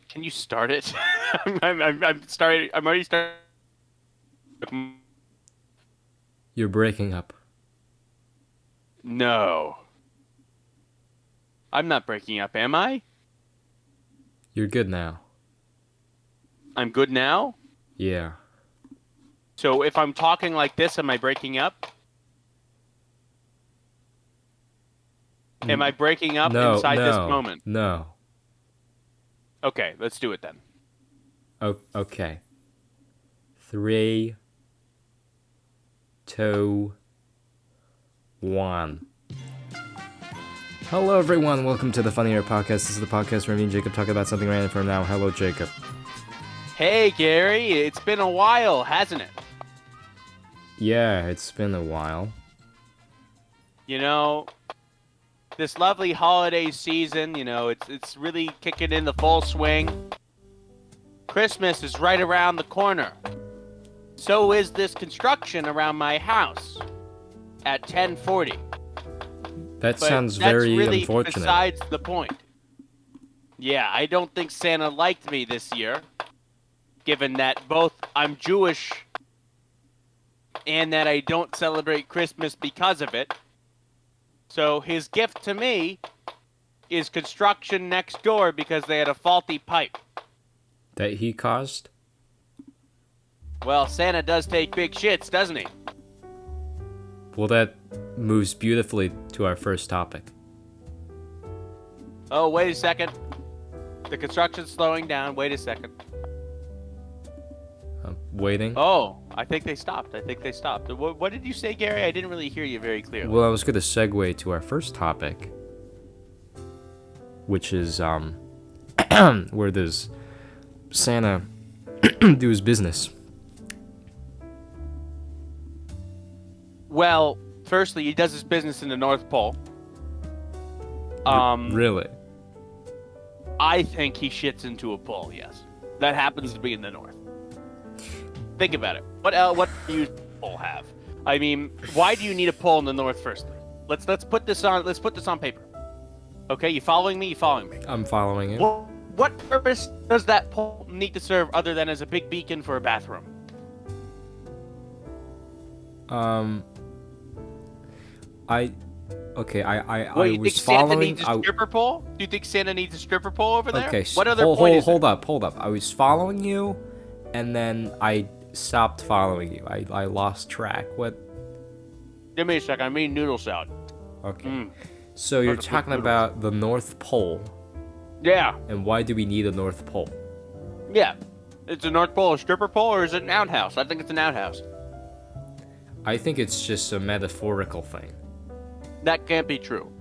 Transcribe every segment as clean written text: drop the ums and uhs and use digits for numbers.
Can you start it? I'm starting. I'm already starting. You're breaking up. No, I'm not breaking up, am I? You're good now. I'm good now. Yeah. So if I'm talking like this, am I breaking up? Am I breaking up No, inside this no, moment? no. Okay, let's do it then. Okay. 3, 2, 1. Hello, everyone. Welcome to the Funnier podcast. This is the podcast where me and Jacob talk about something random for now. Hello, Jacob. Hey, Gary, it's been a while, hasn't it? Yeah, it's been a while. You know, this lovely holiday season, it's really kicking in the full swing. Christmas is right around the corner. So is this construction around my house at 10:40. That But sounds that's very really unfortunate. besides the point. Yeah, I don't think Santa liked me this year, given that both I'm Jewish and that I don't celebrate Christmas because of it. So his gift to me is construction next door because they had a faulty pipe. That he caused? Well, Santa does take big shits, doesn't he? Well, that moves beautifully to our first topic. Oh, wait a second. The construction's slowing down. Wait a second. I'm waiting. Oh, I think they stopped. What did you say, Gary? I didn't really hear you very clearly. Well, I was going to segue to our first topic, which is where does Santa do his business? Well, firstly, he does his business in the North Pole. Really? I think he shits into a pole, yes. That happens to be in the North. Think about it. What do you pole have? I mean, why do you need a pole in the North firstly? Let's put this on paper. Okay, you following me? I'm following it. What purpose does that pole need to serve other than as a big beacon for a bathroom? I Wait, was Santa following. needs a stripper pole? Do you think Santa needs a stripper pole over there? Okay, What other point is hold up. I was following you, and then I stopped following you. I lost track. What? Give me a second. I mean noodle salad. Okay. So you're talking about the North Pole, Yeah, and why do we need a North Pole? yeah. It's a North Pole, a stripper pole, or is it an outhouse? I think it's an outhouse. I think it's just a metaphorical thing. That can't be true.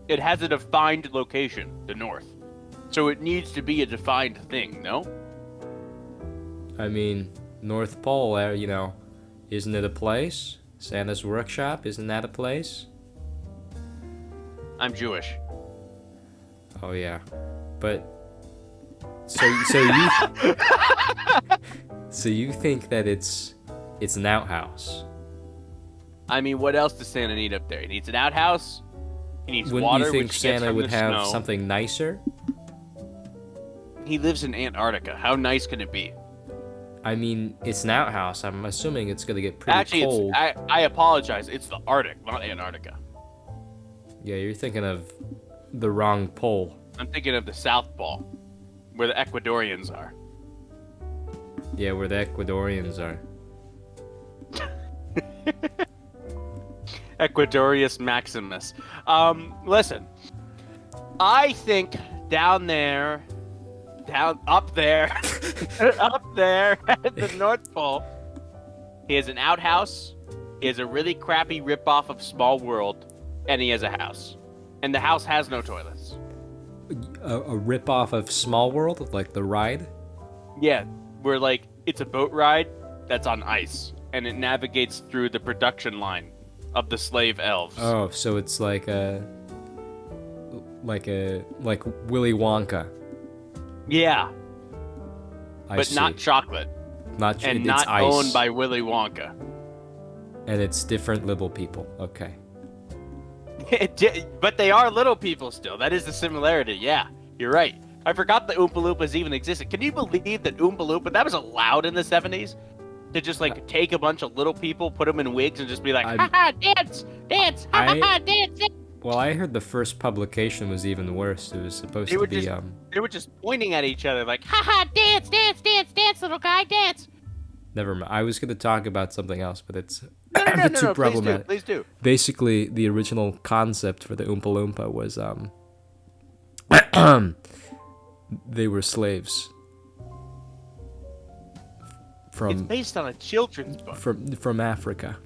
It has a defined location, the North. So it needs to be a defined thing, no? I mean, North Pole, isn't it a place? Santa's workshop, isn't that a place? I'm Jewish. Oh yeah, but so you so you think that it's an outhouse? I mean, what else does Santa need up there? He needs an outhouse. He needs Wouldn't water, you think which he gets Santa from would the have snow. something nicer? He lives in Antarctica. How nice can it be? I mean, it's an outhouse. I'm assuming it's gonna get pretty Actually, cold. I apologize. It's the Arctic, not Antarctica. Yeah, you're thinking of the wrong pole. I'm thinking of the South Pole, where the Ecuadorians are. Yeah, where the Ecuadorians are. Ecuadorius Maximus. Listen. I think up there, up there at the North Pole, he has an outhouse, he has a really crappy ripoff of Small World, and he has a house. And the house has no toilets. A rip-off of Small World, like the ride? Yeah, where it's a boat ride that's on ice, and it navigates through the production line of the slave elves. Oh, so it's like Willy Wonka. Yeah, I but see. not chocolate, Not and it's not ice. owned by Willy Wonka. And it's different little people. Okay. But they are little people still. That is the similarity. Yeah, you're right. I forgot the Oompa Loompas even existed. Can you believe that Oompa Loompa, that was allowed in the 70s? To just, like, take a bunch of little people, put them in wigs, and just be like, ha-ha, dance, dance, ha-ha, dance, dance. Well, I heard the first publication was even worse. It was supposed to be, They were just pointing at each other like, ha-ha, dance, dance, dance, dance, little guy, dance. Never mind. I was going to talk about something else, but it's No, too problematic. Please do. Basically, the original concept for the Oompa Loompa was they were slaves. It's based on a children's book. From Africa.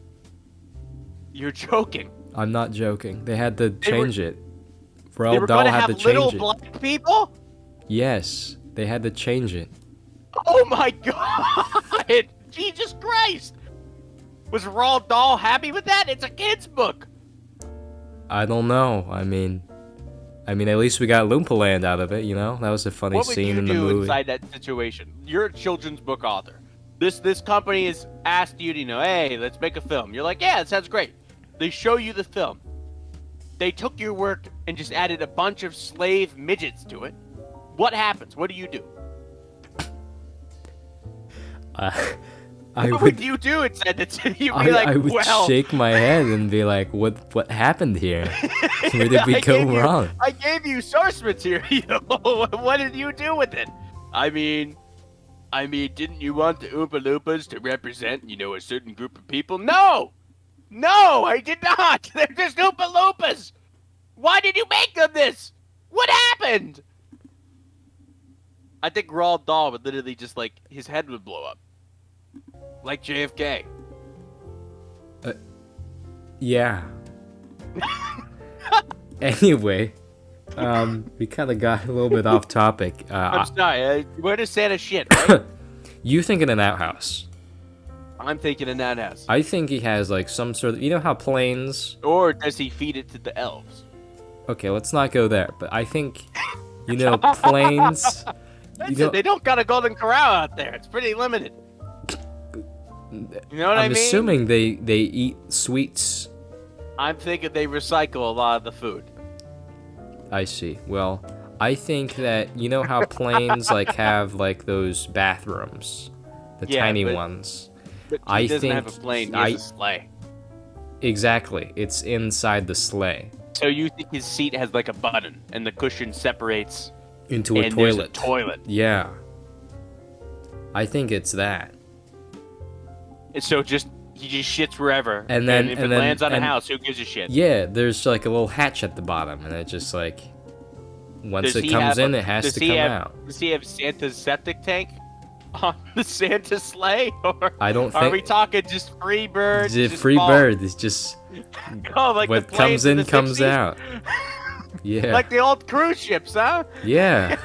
You're joking. I'm not joking. They had to change it. They Roald were Dahl going to had have to change little it. black people? Yes, they had to change it. Oh my god! Jesus Christ! Was Roald Dahl happy with that? It's a kid's book! I don't know. I mean, at least we got Loompa Land out of it, you know? That was a funny scene in the movie. What would you do inside that situation? You're a children's book author. This company has asked you to, hey, let's make a film. You're like, yeah, it sounds great. They show you the film. They took your work and just added a bunch of slave midgets to it. What happens? What do you do? What would you do? It said that you'd be like, I would well, shake my head and be like, what happened here? Where did we go wrong? I gave you source material. What did you do with it? I mean, didn't you want the Oompa Loompas to represent, a certain group of people? No! No, I did not! They're just Oompa Loompas! Why did you make them this? What happened? I think Roald Dahl would literally just, his head would blow up. Like JFK. Yeah. Anyway, we kind of got a little bit off topic. I'm sorry, where does Santa shit, right? You think in an outhouse. I'm thinking in that house. I think he has, some sort of... You know how planes... Or does he feed it to the elves? Okay, let's not go there. But I think, planes... They don't got a golden corral out there. It's pretty limited. You know what I mean? I'm assuming they eat sweets. I'm thinking they recycle a lot of the food. I see. Well, I think that how planes have those bathrooms, the tiny ones. But he doesn't have a plane. He has a sleigh. Exactly. It's inside the sleigh. So you think his seat has a button and the cushion separates into a and toilet? There's a toilet. Yeah. I think it's that. And so he just shits wherever. And then if it lands on a house, who gives a shit? Yeah, there's a little hatch at the bottom, and it just once it comes in, it has to come out. Does he have Santa's septic tank on the Santa sleigh, or I don't think. Are we talking just free birds? Just free bird. It's just what comes in comes 60s? out. Yeah. Like the old cruise ships, huh? Yeah.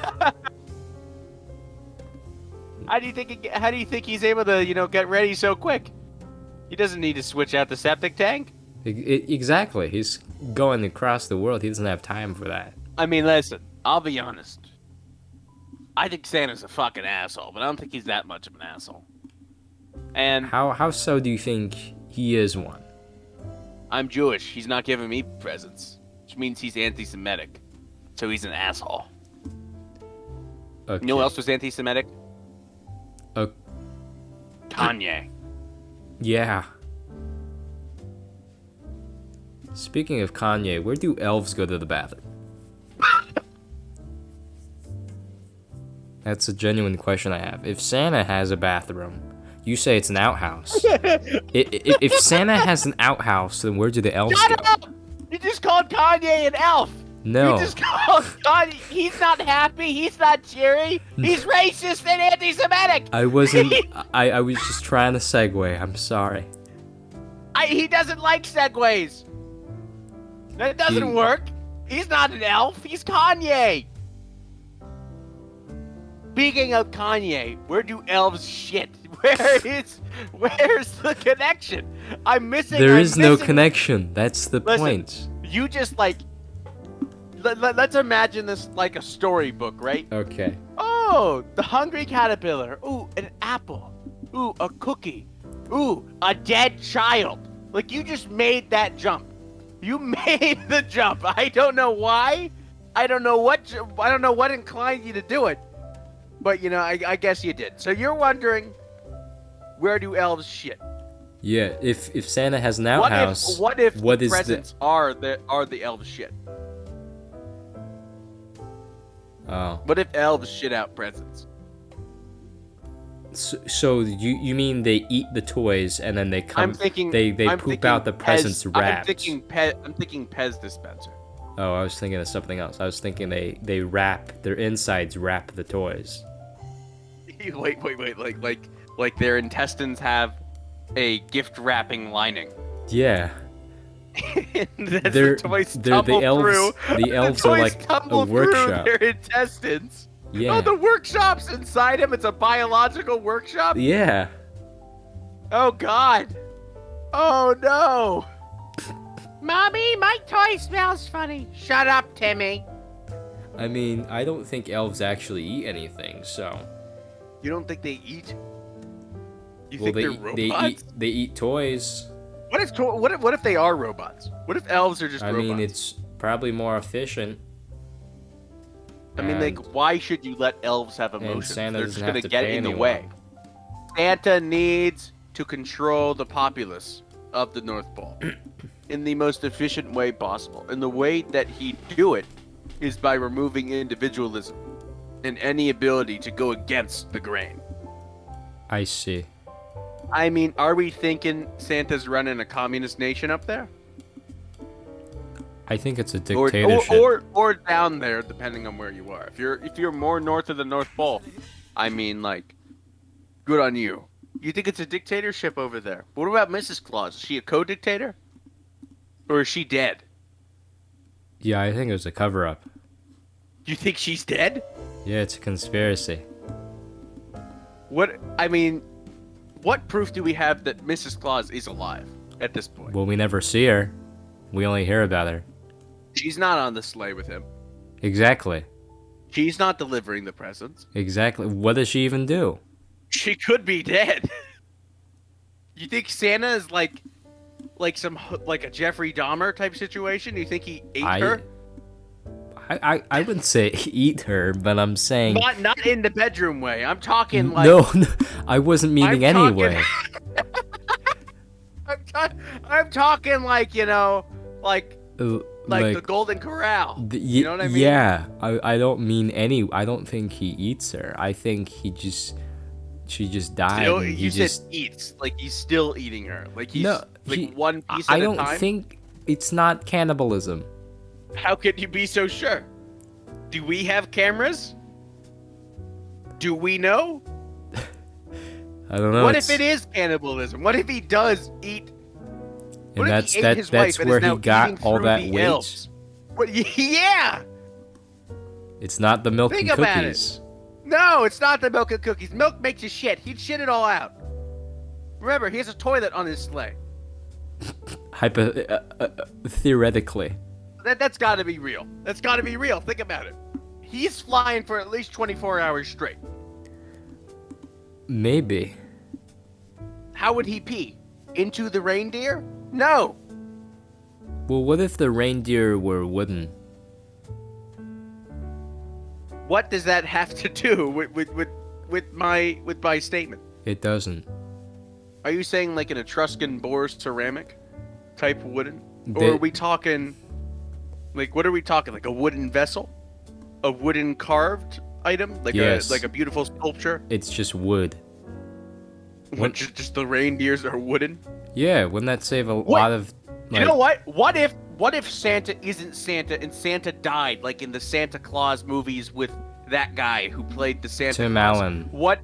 How do you think he's able to, get ready so quick? He doesn't need to switch out the septic tank. Exactly. He's going across the world. He doesn't have time for that. I mean, listen, I'll be honest. I think Santa's a fucking asshole, but I don't think he's that much of an asshole. And how so do you think he is one? I'm Jewish. He's not giving me presents, which means he's anti-Semitic. So he's an asshole. Okay. You know who else was anti-Semitic? Kanye. Yeah. Speaking of Kanye, where do elves go to the bathroom? That's a genuine question I have. If Santa has a bathroom, you say it's an outhouse. If Santa has an outhouse, then where do the elves Shut go? up! You just called Kanye an elf! No. You just called Kanye. He's not happy. He's not cheery. He's racist and anti-Semitic. I wasn't. I was just trying to segue. I'm sorry. He doesn't like segues. That doesn't work. He's not an elf. He's Kanye. Speaking of Kanye, where do elves shit? Where's the connection? I'm missing. There is no connection. That's the Listen, point. You just let's imagine this like a storybook, right? Okay. Oh, the hungry caterpillar. Ooh, an apple. Ooh, a cookie. Ooh, a dead child. Like, you just made that jump. You made the jump. I don't know why. I don't know what inclined you to do it. But I guess you did. So you're wondering, where do elves shit? Yeah, if Santa has an outhouse, what if what the is presents are the elves shit? Oh. What if elves shit out presents? So you mean they eat the toys and then they come? They poop out the presents wrapped. I'm thinking Pez dispenser. Oh, I was thinking of something else. I was thinking they wrap their insides, wrap the toys. Wait, like their intestines have a gift wrapping lining. Yeah. The toys tumble through. The elves are like a workshop. Their intestines. Yeah. Oh, the workshop's inside him. It's a biological workshop. Yeah. Oh God. Oh no. Mommy, my toy smells funny. Shut up, Timmy. I mean, I don't think elves actually eat anything, so. You don't think they eat? You Well, think they're robots? They eat toys. What if they are robots? What if elves are just robots? I mean, it's probably more efficient. I mean, like, why should you let elves have emotions? Santa They're just doesn't gonna have to get pay in the anyone. way. Santa needs to control the populace of the North Pole in the most efficient way possible. And the way that he'd do it is by removing individualism and any ability to go against the grain. I see. I mean, are we thinking Santa's running a communist nation up there? I think it's a dictatorship. Or down there, depending on where you are. If you're more north of the North Pole, I mean, like, good on you. You think it's a dictatorship over there? What about Mrs. Claus? Is she a co-dictator? Or is she dead? Yeah, I think it was a cover-up. You think she's dead? Yeah, it's a conspiracy. What proof do we have that Mrs. Claus is alive at this point? Well, we never see her. We only hear about her. She's not on the sleigh with him. Exactly. She's not delivering the presents. Exactly. What does she even do? She could be dead. You think Santa is like a Jeffrey Dahmer type situation? You think he ate her? I wouldn't say eat her, but I'm saying not in the bedroom way. I'm talking like no, I wasn't meaning anyway. I'm talking like like the Golden Corral. You know what I mean? Yeah, I don't mean any. I don't think he eats her. I think she just died. Still, and you said eats, like he's still eating her. Like he's one piece at a time. I don't think it's not cannibalism. How could you be so sure? Do we have cameras? Do we know? I don't know. What if it is cannibalism? What if he does eat? And that's where he got all that weight. What, yeah. It's not the milk and cookies. No, it's not the milk and cookies. Milk makes you shit. He'd shit it all out. Remember, he has a toilet on his sleigh. Theoretically. That's got to be real. That's got to be real. Think about it. He's flying for at least 24 hours straight. Maybe. How would he pee? Into the reindeer? No. Well, what if the reindeer were wooden? What does that have to do with my statement? It doesn't. Are you saying like an Etruscan boar ceramic type wooden? Or are we talking like what are we talking? Like a wooden vessel? A wooden carved item? Like a beautiful sculpture? It's just wood. Just the reindeers are wooden? Yeah, wouldn't that save a lot of You know what? What if Santa isn't Santa and Santa died like in the Santa Claus movies with that guy who played the Santa Tim Claus? Allen. What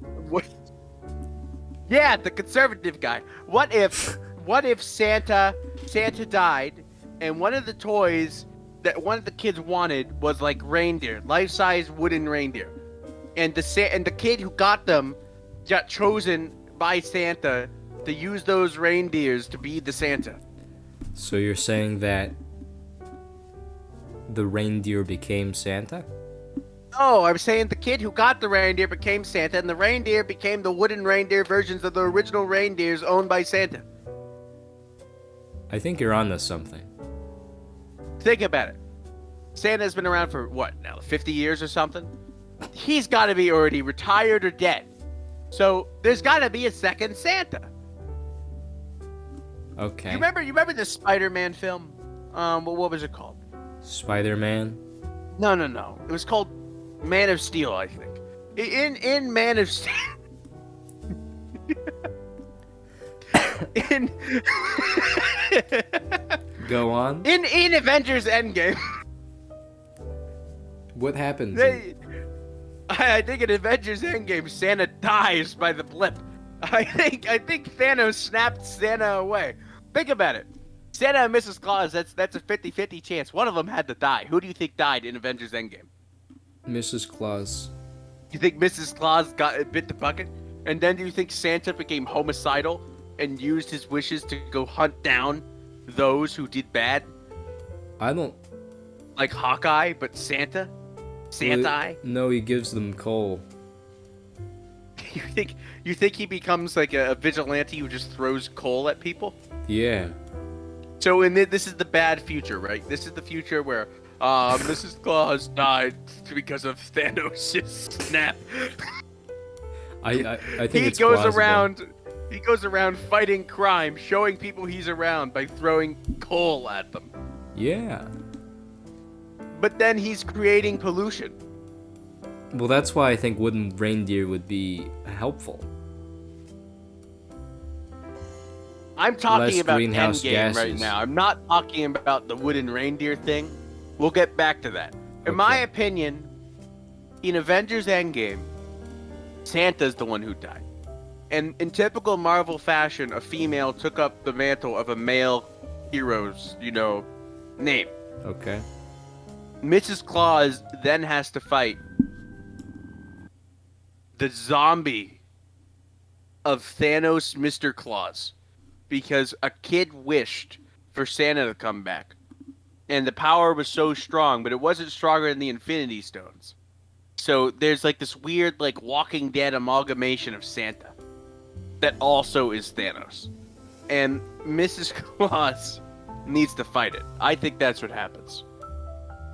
Yeah, the conservative guy. What if Santa died and one of the toys that one of the kids wanted was like reindeer, life-size wooden reindeer. And the kid who got them got chosen by Santa to use those reindeers to be the Santa. So you're saying that the reindeer became Santa? No, I'm saying the kid who got the reindeer became Santa, and the reindeer became the wooden reindeer versions of the original reindeers owned by Santa. I think you're onto something. Think about it. Santa's been around for what now, 50 years or something? He's got to be already retired or dead. So there's got to be a second Santa. Okay. You remember the Spider-Man film? What was it called? Spider-Man. No. It was called Man of Steel, I think. In Man of Steel. in Go on. in Avengers Endgame. What happens? I think in Avengers Endgame, Santa dies by the blip. I think Thanos snapped Santa away. Think about it. Santa and Mrs. Claus, that's a 50-50 chance. One of them had to die. Who do you think died in Avengers Endgame? Mrs. Claus. You think Mrs. Claus bit the bucket? And then do you think Santa became homicidal and used his wishes to go hunt down those who did bad? I don't... Like Hawkeye, but Santa? Santa-eye? No, he gives them coal. You think he becomes like a vigilante who just throws coal at people? Yeah. So this is the bad future, right? This is the future where Mrs. Claus died because of Thanos' snap. I think he it's goes plausible. around. He goes around fighting crime, showing people he's around by throwing coal at them. Yeah. But then he's creating pollution. Well, that's why I think wooden reindeer would be helpful. I'm talking Less about greenhouse Endgame right gases. now. I'm not talking about the wooden reindeer thing. We'll get back to that. In my Okay. opinion, in Avengers Endgame, Santa's the one who died. And in typical Marvel fashion, a female took up the mantle of a male hero's, name. Okay. Mrs. Claus then has to fight the zombie of Thanos Mr. Claus because a kid wished for Santa to come back. And the power was so strong, but it wasn't stronger than the Infinity Stones. So there's like this weird like Walking Dead amalgamation of Santa that also is Thanos. And Mrs. Claus needs to fight it. I think that's what happens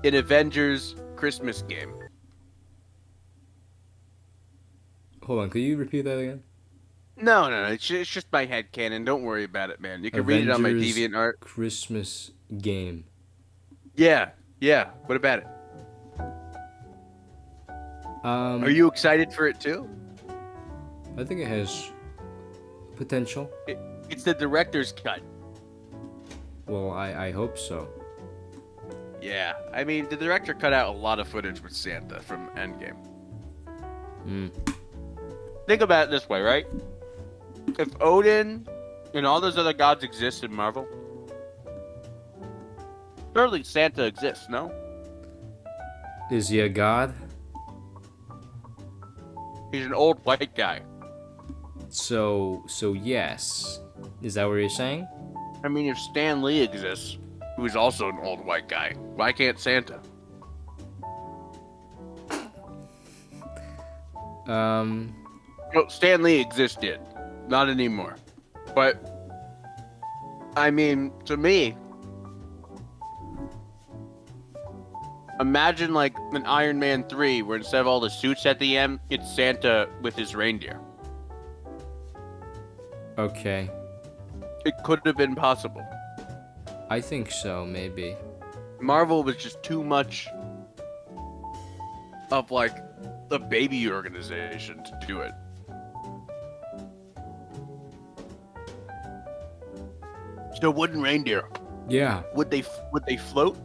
in Avengers Christmas game. Hold on, could you repeat that again? No. It's just my headcanon. Don't worry about it, man. You can read it on my Avengers DeviantArt. Christmas game. Yeah. What about it? Are you excited for it too? I think it has potential. It's the director's cut. Well, I hope so. Yeah. I mean, the director cut out a lot of footage with Santa from Endgame. Think about it this way, right? If Odin and all those other gods exist in Marvel, surely Santa exists, no? Is he a god? He's an old white guy. So yes. Is that what you're saying? I mean, if Stan Lee exists, who is also an old white guy, why can't Santa? Well, Stan Lee existed. Not anymore. But, I mean, to me, imagine like an Iron Man 3 where instead of all the suits at the end, it's Santa with his reindeer. Okay. It could have been possible. I think so, maybe. Marvel was just too much of like a baby organization to do it. So wooden reindeer, Yeah. would they float?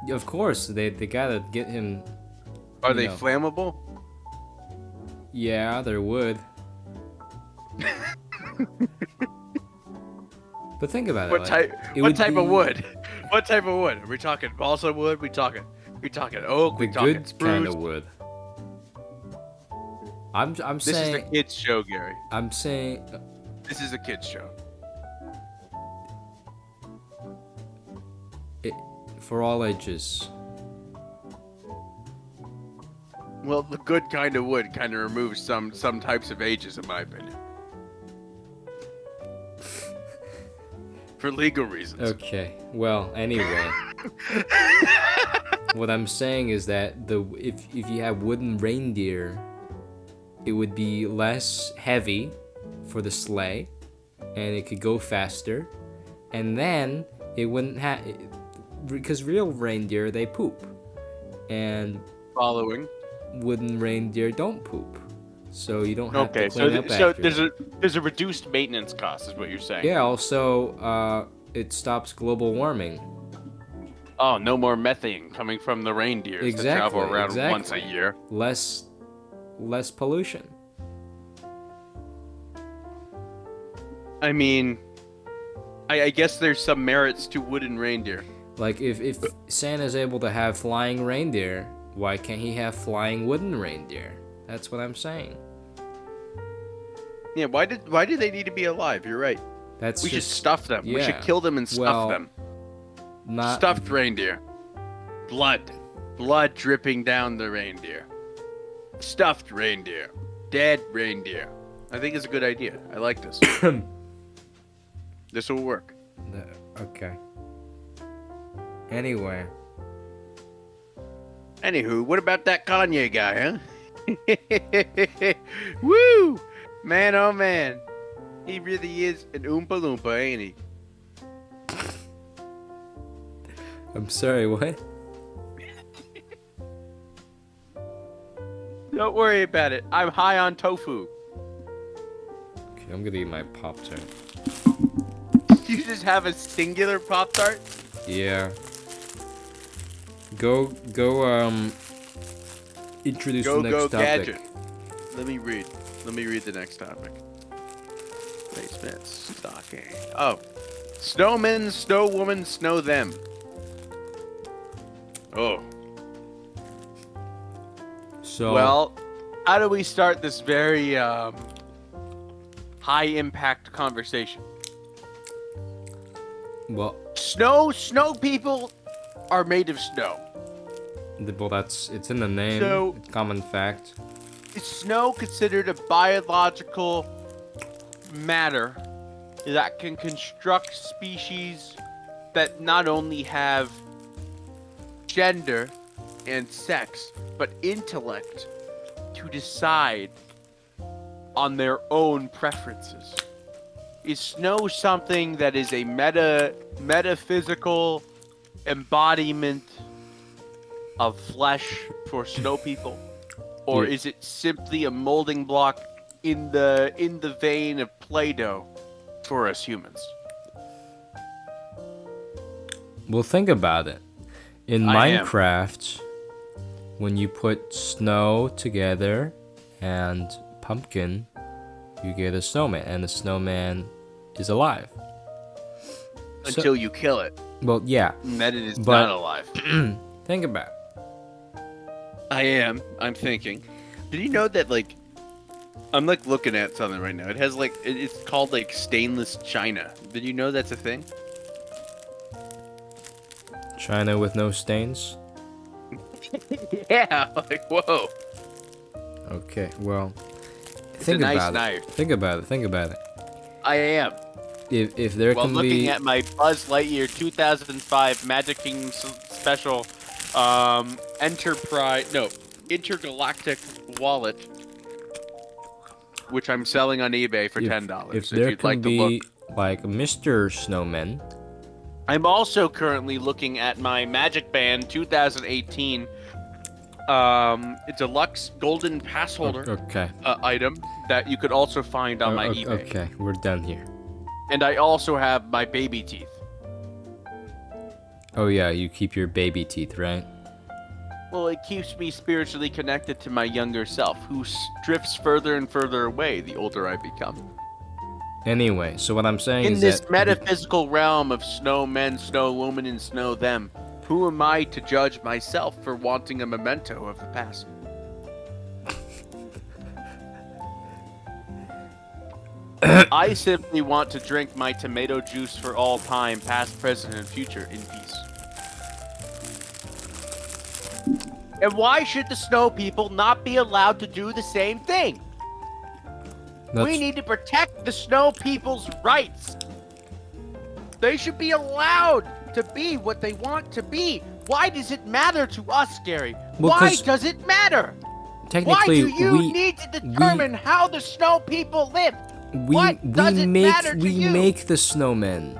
Of course, they gotta get him. Are You they know. flammable? Yeah, there would. But think about What it. type? it What would type of be wood? What type of wood? Are we talking balsa wood? We talking oak? The We talking good spruce? kind of wood. I'm This is saying. a kids show, Gary. I'm saying. This is a kids show. For all ages. Well, the good kind of wood kind of removes some types of ages, in my opinion. for legal reasons. Okay. Well, anyway, what I'm saying is that if you have wooden reindeer, it would be less heavy for the sleigh, and it could go faster, and then it wouldn't have, because real reindeer, they poop, and Following. wooden reindeer don't poop, so you don't have Okay, to clean up so after. there's a reduced maintenance cost, is what you're saying. Yeah. Also, it stops global warming. Oh, no more methane coming from the reindeers that travel around once a year. Less pollution. I mean, I guess there's some merits to wooden reindeer. Like if Santa's able to have flying reindeer, why can't he have flying wooden reindeer? That's what I'm saying. Yeah, why do they need to be alive? You're right. We should stuff them. We should kill them and stuff them. Not Stuffed reindeer. Blood dripping down the reindeer. Stuffed reindeer. Dead reindeer. I think it's a good idea. I like this. This will work. Okay. Anyway. Anywho, what about that Kanye guy, huh? Woo! Man, oh man. He really is an Oompa Loompa, ain't he? I'm sorry, what? Don't worry about it. I'm high on tofu. Okay, I'm gonna eat my Pop-Tart. You just have a singular Pop-Tart? Yeah. Go, introduce the next topic. Gadget. Let me read the next topic. Basement stocking. Oh. Snowmen, snow woman, snow them. Oh. So. Well, how do we start this very high impact conversation? Well. Snow people are made of snow. Well, it's in the name. So, it's common fact. Is snow considered a biological matter that can construct species that not only have gender and sex, but intellect to decide on their own preferences? Is snow something that is a metaphysical embodiment of flesh for snow people? Or is it simply a molding block in the vein of Play-Doh for us humans? Well, think about it. In Minecraft, when you put snow together and pumpkin, you get a snowman, and the snowman is alive. Until you kill it. Well, yeah. And then it is not alive. Think about it. I'm thinking. Did you know that, like, I'm, like, looking at something right now. It has, like, it's called, like, stainless china. Did you know that's a thing? China with no stains? Yeah, like, whoa. Okay, well, it's a nice knife. Think about it. I am. If there can be... While looking at my Buzz Lightyear 2005 Magic Kingdom Special intergalactic wallet, which I'm selling on eBay for $10. If there can be like Mr. Snowman. I'm also currently looking at my Magic Band 2018 deluxe golden pass holder item that you could also find on my eBay. Okay, we're done here. And I also have my baby teeth. Oh yeah, you keep your baby teeth, right? Well, it keeps me spiritually connected to my younger self, who drifts further and further away the older I become. Anyway, so what I'm saying is that... In this metaphysical realm of snowmen, snow woman, and snow them, who am I to judge myself for wanting a memento of the past? I simply want to drink my tomato juice for all time, past, present, and future, in peace. And why should the snow people not be allowed to do the same thing? We need to protect the snow people's rights. They should be allowed to be what they want to be. Why does it matter to us, Gary? Well, Why 'cause does it matter? Why Technically, do you need to determine how the snow people live? What does it matter to we you? make the snowmen.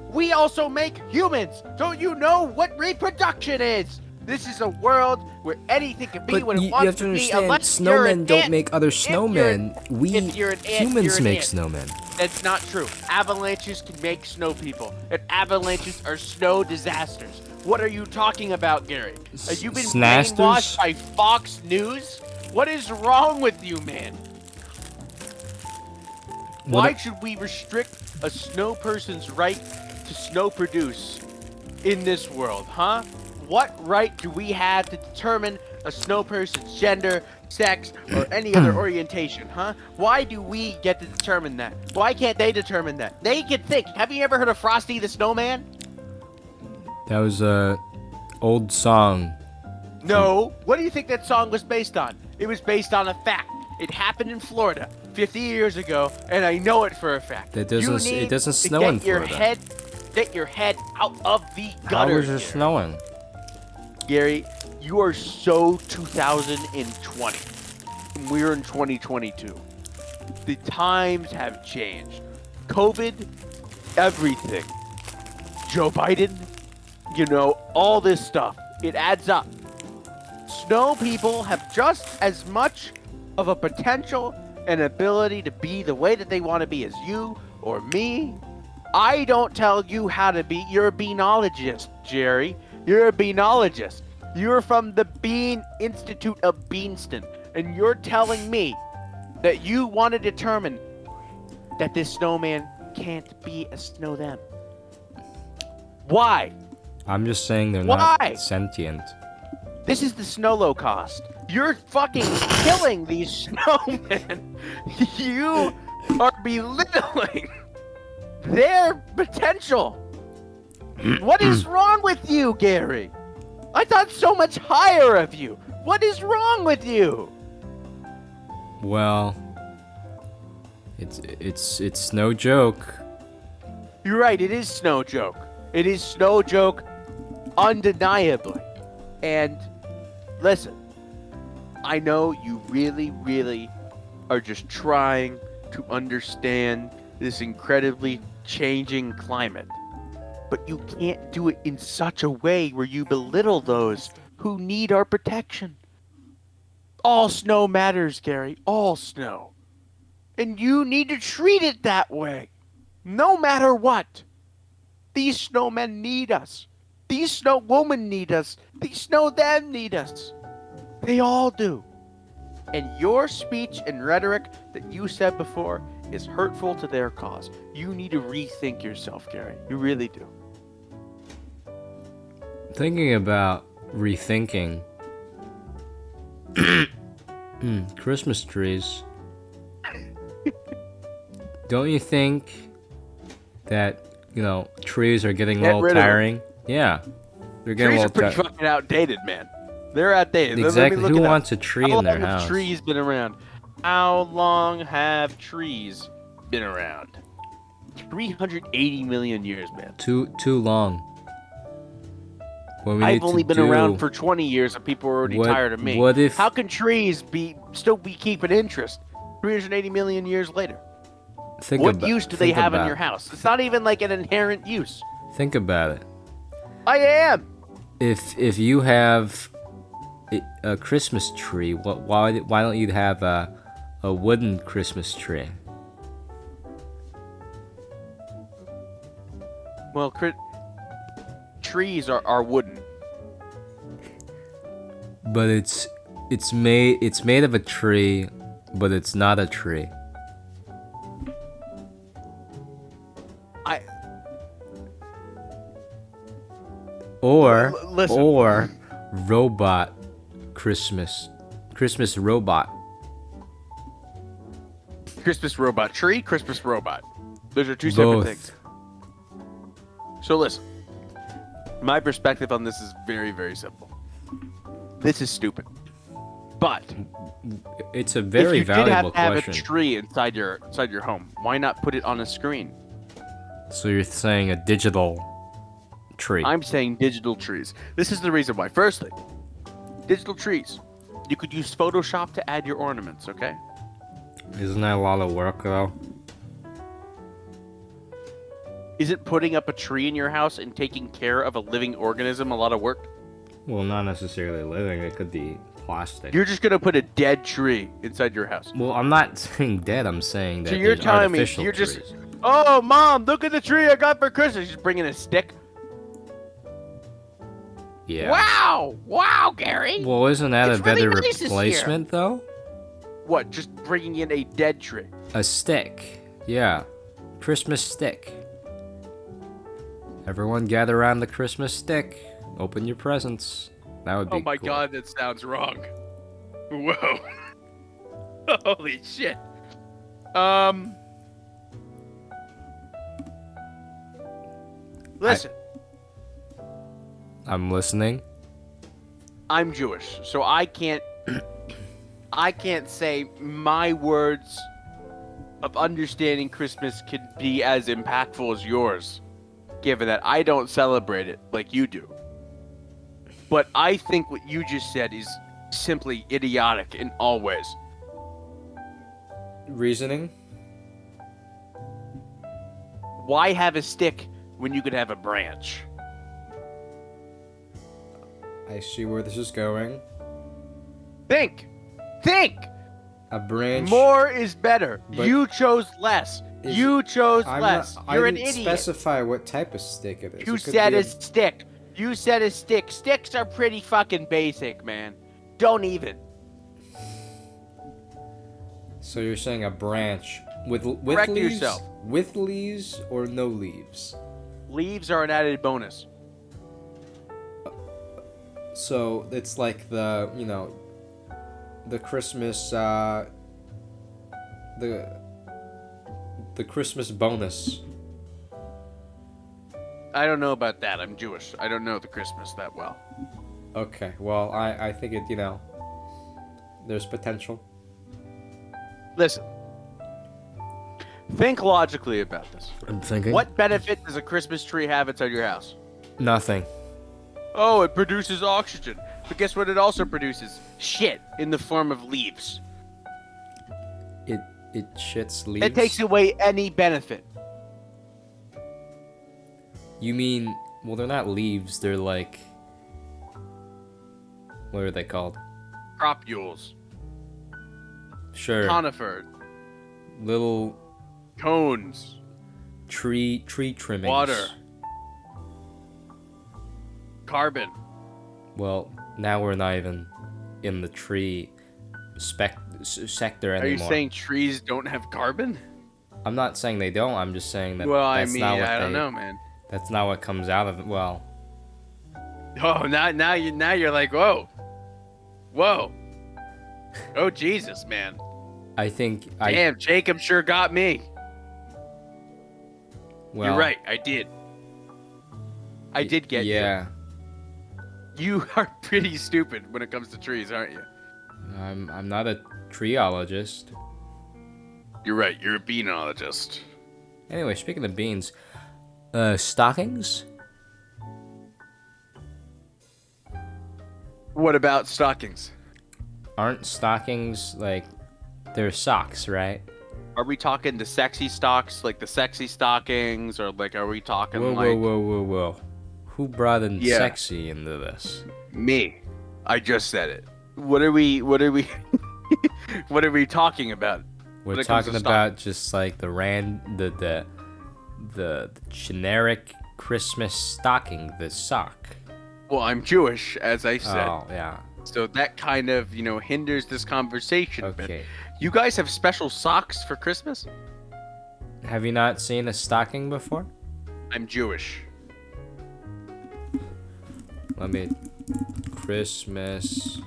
We also make humans. Don't you know what reproduction is? This is a world where anything can be But what it you wants have to to be, understand, unless you're an snowmen don't ant. make other If you're an- snowmen. We if you're an ant, humans you're an make ant. snowmen. That's not true. Avalanches can make snow people, and avalanches are snow disasters. What are you talking about, Gary? Have you been Snasters? brainwashed by Fox News? What is wrong with you, man? Why should we restrict a snow person's right to snow produce in this world, huh? What right do we have to determine a snow person's gender, sex, or any other orientation, huh? Why do we get to determine that? Why can't they determine that? They can think. Have you ever heard of Frosty the Snowman? That was a old song. No. What do you think that song was based on? It was based on a fact. It happened in Florida 50 years ago, and I know it for a fact. It doesn't. You It doesn't need to snow in get your Florida. Get your head out of the How gutter. is it here. snowing? Gary, you are so 2020. We're in 2022. The times have changed. COVID, everything. Joe Biden, you know, all this stuff. It adds up. Snow people have just as much of a potential and ability to be the way that they want to be as you or me. I don't tell you how to be. You're a beanologist, Jerry. You're a beanologist. You're from the Bean Institute of Beanston, and you're telling me that you want to determine that this snowman can't be a snow them. Why? I'm just saying they're Why? not sentient. This is the snow cost. You're fucking killing these snowmen. You are belittling their potential. What is wrong with you, Gary? I thought so much higher of you. What is wrong with you? Well, it's no joke. You're right, it is snow joke. It is snow joke undeniably. And listen, I know you really, really are just trying to understand this incredibly changing climate. But you can't do it in such a way where you belittle those who need our protection. All snow matters, Gary. All snow. And you need to treat it that way. No matter what. These snowmen need us. These snow women need us. These snow them need us. They all do. And your speech and rhetoric that you said before is hurtful to their cause. You need to rethink yourself, Gary. You really do. Thinking about rethinking Christmas trees. Don't you think that, trees are getting a Get little rid of 'em. tiring? Yeah. They're getting Trees a are pretty little tiring. fucking outdated, man. They're outdated. Let me Exactly. look Who it up. wants a tree How in their long have house? trees been around? How long have trees been around? 380 million years, man. Too long. What we I've need to only been do- around for 20 years and people are already What- tired of me. what if- How can trees still be keeping interest 380 million years later? What use do they think have in about your it. house? It's not even like an inherent use. Think about it. I am. If you have a Christmas tree, why don't you have a wooden Christmas tree? Well, trees are wooden. But it's made of a tree, but it's not a tree. Listen. Or robot Christmas robot. Christmas robot tree, Christmas robot. Those are two separate Both. things. So listen, my perspective on this is very, very simple. This is stupid. But It's a very if you valuable did have question. a tree inside your home, why not put it on a screen? So you're saying a digital tree? I'm saying digital trees. This is the reason why. Firstly, digital trees. You could use Photoshop to add your ornaments, okay? Isn't that a lot of work though? Isn't putting up a tree in your house and taking care of a living organism a lot of work? Well, not necessarily living. It could be plastic. You're just gonna put a dead tree inside your house. Well, I'm not saying dead. I'm saying that So you're there's telling me artificial you're trees. just, oh mom, look at the tree I got for Christmas. Just bringing a stick. Yeah. Wow, Gary. Well, isn't that It's a better really nice this year. replacement though? What? Just bringing in a dead tree? A stick. Yeah. Christmas stick. Everyone gather around the Christmas stick. Open your presents. That would be Oh my cool. god, that sounds wrong. Whoa. Holy shit. Listen, I'm listening. I'm Jewish, so I can't say my words of understanding Christmas could be as impactful as yours, given that I don't celebrate it like you do. But I think what you just said is simply idiotic in all ways. Reasoning? Why have a stick when you could have a branch? I see where this is going. Think! A branch. More is better. But You chose less. is You chose I'm less. not, You're I an didn't idiot. specify what type of stick it is. You It could said be a stick. You said a stick. Sticks are pretty fucking basic, man. Don't even. So you're saying a branch with Correct leaves? yourself. With leaves or no leaves? Leaves are an added bonus. So it's like the the Christmas the Christmas bonus. I don't know about that. I'm Jewish. I don't know the Christmas that well. Okay, well I think it there's potential. Listen. Think logically about this. I'm thinking. What benefit does a Christmas tree have inside your house? Nothing. Oh, it produces oxygen. But guess what it also produces? Shit in the form of leaves. It shits leaves. It takes away any benefit. You mean, well, they're not leaves. They're like, what are they called? Cropules, Sure. conifer, Little cones, tree trimmings. water, carbon. Well, now we're not even in the tree sector Are anymore. you saying trees don't have carbon? I'm not saying they don't. I'm just saying that. Well, I that's mean, not what I don't they- know, man. That's not what comes out of it. Well, Oh, now you're like, whoa. Oh, Jesus, man. I think Damn, Jacob sure got me. Well, You're right, I did. I did get you. Yeah, You are pretty stupid when it comes to trees, aren't you? I'm not a treeologist. You're right, you're a beanologist. Anyway, speaking of beans, stockings. What about stockings? Aren't stockings like they're socks, right? Are we talking the sexy stocks, like the sexy stockings, or like are we talking like Whoa. Who brought in Yeah. sexy into this? me? I just said it. What are we what are we talking about? We're When it comes to talking about just like the generic Christmas stocking, the sock. Well, I'm Jewish, as I said. Oh, yeah. So that kind of, hinders this conversation a bit. Okay. You guys have special socks for Christmas? Have you not seen a stocking before? I'm Jewish. Let me. Christmas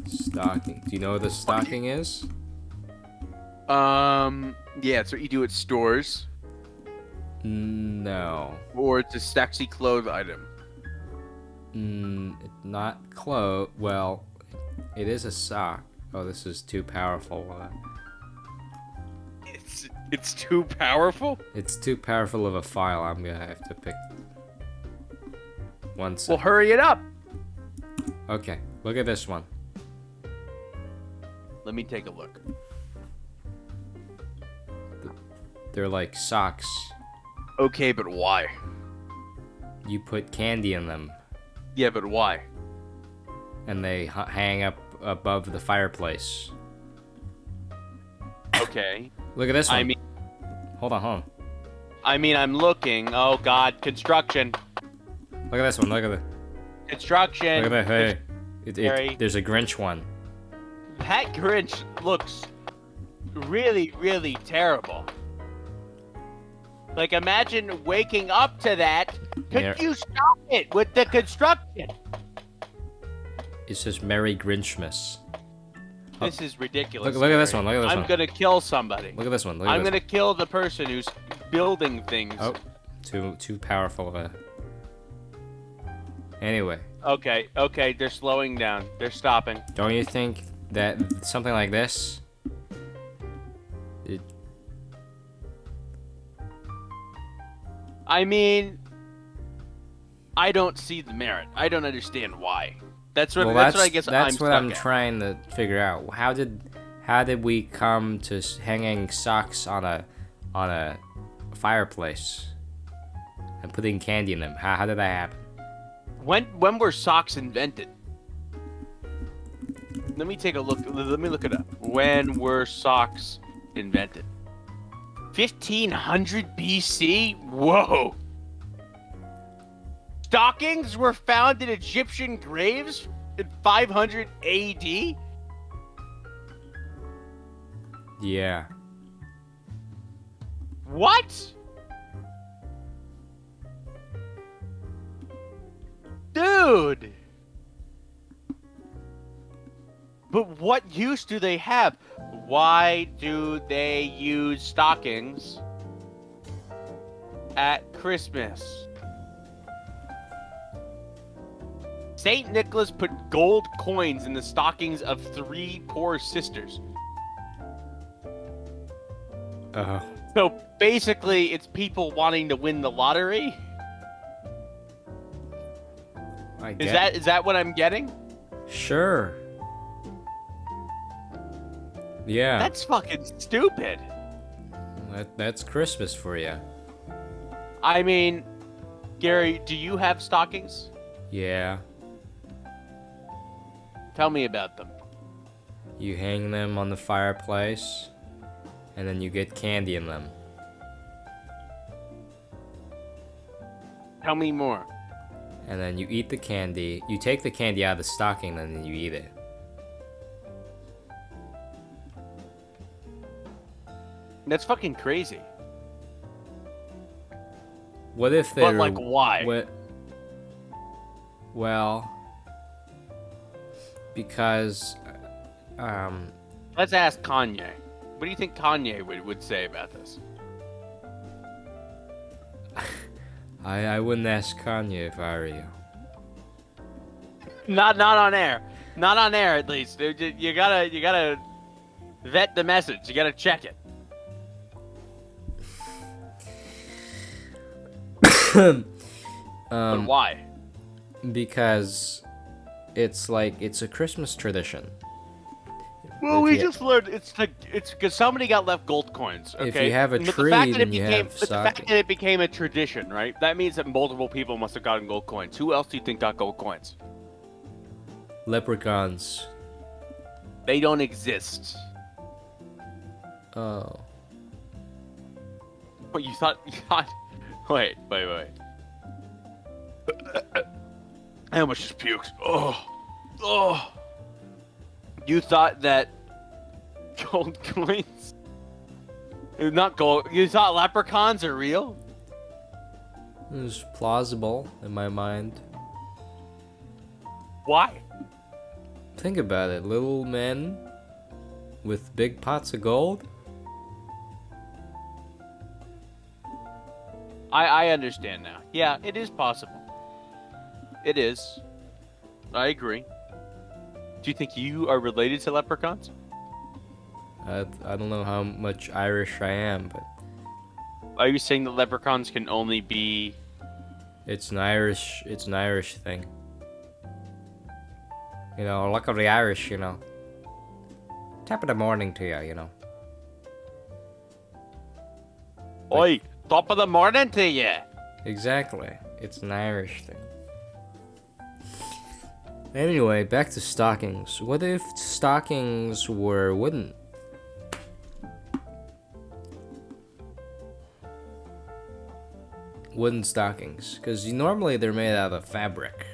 stocking. Do you know what the stocking is? Yeah, it's what you do at stores, No. or it's a sexy clothes item. Not clothes. Well, it is a sock. Oh, this is too powerful. It's too powerful? It's too powerful of a file. I'm gonna have to pick one Well, second. hurry it up. Okay, look at this one. Let me take a look. They're like socks. Okay, but why? You put candy in them, Yeah, but why? and they hang up above the fireplace. Okay. Look at this one. I mean, hold on. I'm looking. Oh God, construction. Look at this one. Look at the. Construction. Look at that. Hey, Harry. there's a Grinch one. That Grinch looks really, really terrible. Like, imagine waking up to that. Could Yeah. you stop it with the construction? It says Merry Grinchmas. This is ridiculous. Look at this Harry. one. Look at this I'm one. gonna kill somebody. Look at this one. Look at I'm this gonna kill the person who's building things. one. Oh, too powerful of a. Anyway, Okay, they're slowing down. They're stopping. don't you think that something like this? I mean, I don't see the merit. I don't understand why. That's what I guess that's what I'm stuck at. trying to figure out. How did we come to hanging socks on a fireplace and putting candy in them? How did that happen? When were socks invented? Let me take a look. Let me look it up. When were socks invented? 1500 BC? Whoa! Stockings were found in Egyptian graves in 500 AD? Yeah. What? Dude! But what use do they have? Why do they use stockings at Christmas? Saint Nicholas put gold coins in the stockings of 3 poor sisters. Oh. So basically, it's people wanting to win the lottery? Is that what I'm getting? Sure. Yeah. That's fucking stupid. That's Christmas for you. I mean, Gary, do you have stockings? Yeah. Tell me about them. You hang them on the fireplace, and then you get candy in them. Tell me more. And then you eat the candy. You take the candy out of the stocking, and then you eat it. That's fucking crazy. What if they're... But, like, why? Well... Because... Let's ask Kanye. What do you think Kanye would say about this? I wouldn't ask Kanye if I were you. Not on air. Not on air, at least. You gotta vet the message. You gotta check it. But why? Because it's a Christmas tradition. Well, we just learned it's because somebody got left gold coins. Okay? If you have a But the tree, fact that then it you became, have but the fact stocking. that it became a tradition, right? That means that multiple people must have gotten gold coins. Who else do you think got gold coins? Leprechauns. They don't exist. Oh. But you thought. Wait. I almost just puked. Oh. You thought that gold coins, not gold. You thought leprechauns are real? It was plausible in my mind. Why? Think about it. Little men with big pots of gold? I understand now. Yeah, it is possible. It is. I agree. Do you think you are related to leprechauns? I don't know how much Irish I am, but Are you saying that leprechauns can only be? it's an Irish thing. You know, luck of the Irish, you know. Top of the morning to you, you know. Oi, top of the morning to you. Exactly. It's an Irish thing. Anyway, back to stockings. What if stockings were wooden? Wooden stockings. Because normally they're made out of fabric.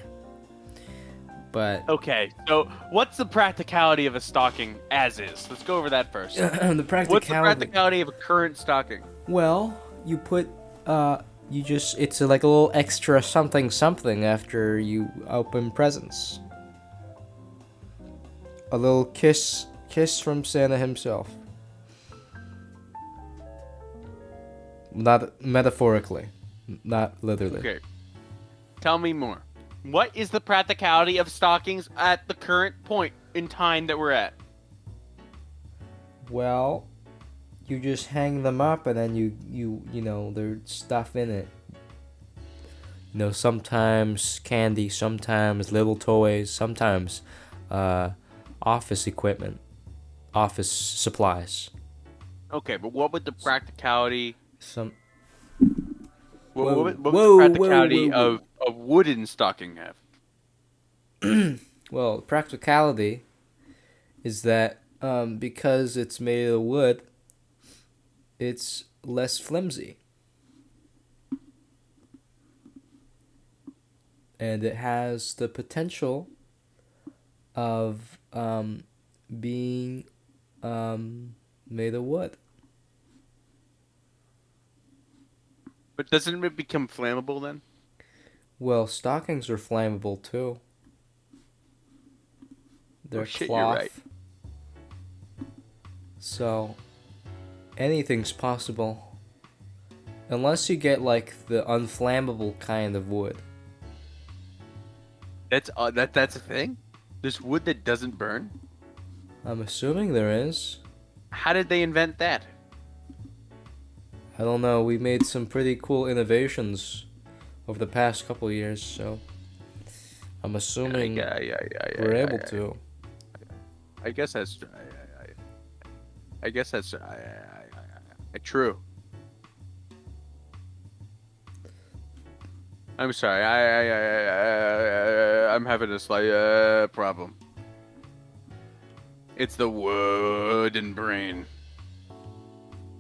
But Okay, so what's the practicality of a stocking as is? Let's go over that first. the practicality. What's the practicality of a current stocking? Well, you put you just it's like a little extra something something after you open presents. A little kiss from Santa himself. Not metaphorically, not literally. Okay, tell me more. What is the practicality of stockings at the current point in time that we're at? Well, you just hang them up and then you know there's stuff in it. You know, sometimes candy, sometimes little toys, sometimes office equipment, office supplies. Okay, but what would the practicality? Some What would whoa, the practicality whoa. of a wooden stocking have? Well, practicality is that because it's made of wood, it's less flimsy. And it has the potential of being made of wood. But doesn't it become flammable then? Well, stockings are flammable too. Oh They're shit, cloth. you're right. So anything's possible. Unless you get like the unflammable kind of wood. That's a thing. There's wood that doesn't burn. I'm assuming there is. How did they invent that? I don't know. We made some pretty cool innovations over the past couple years, so I'm assuming we're able to. I guess that's. I guess that's true. I'm sorry. I'm having a slight problem. It's the wooden brain.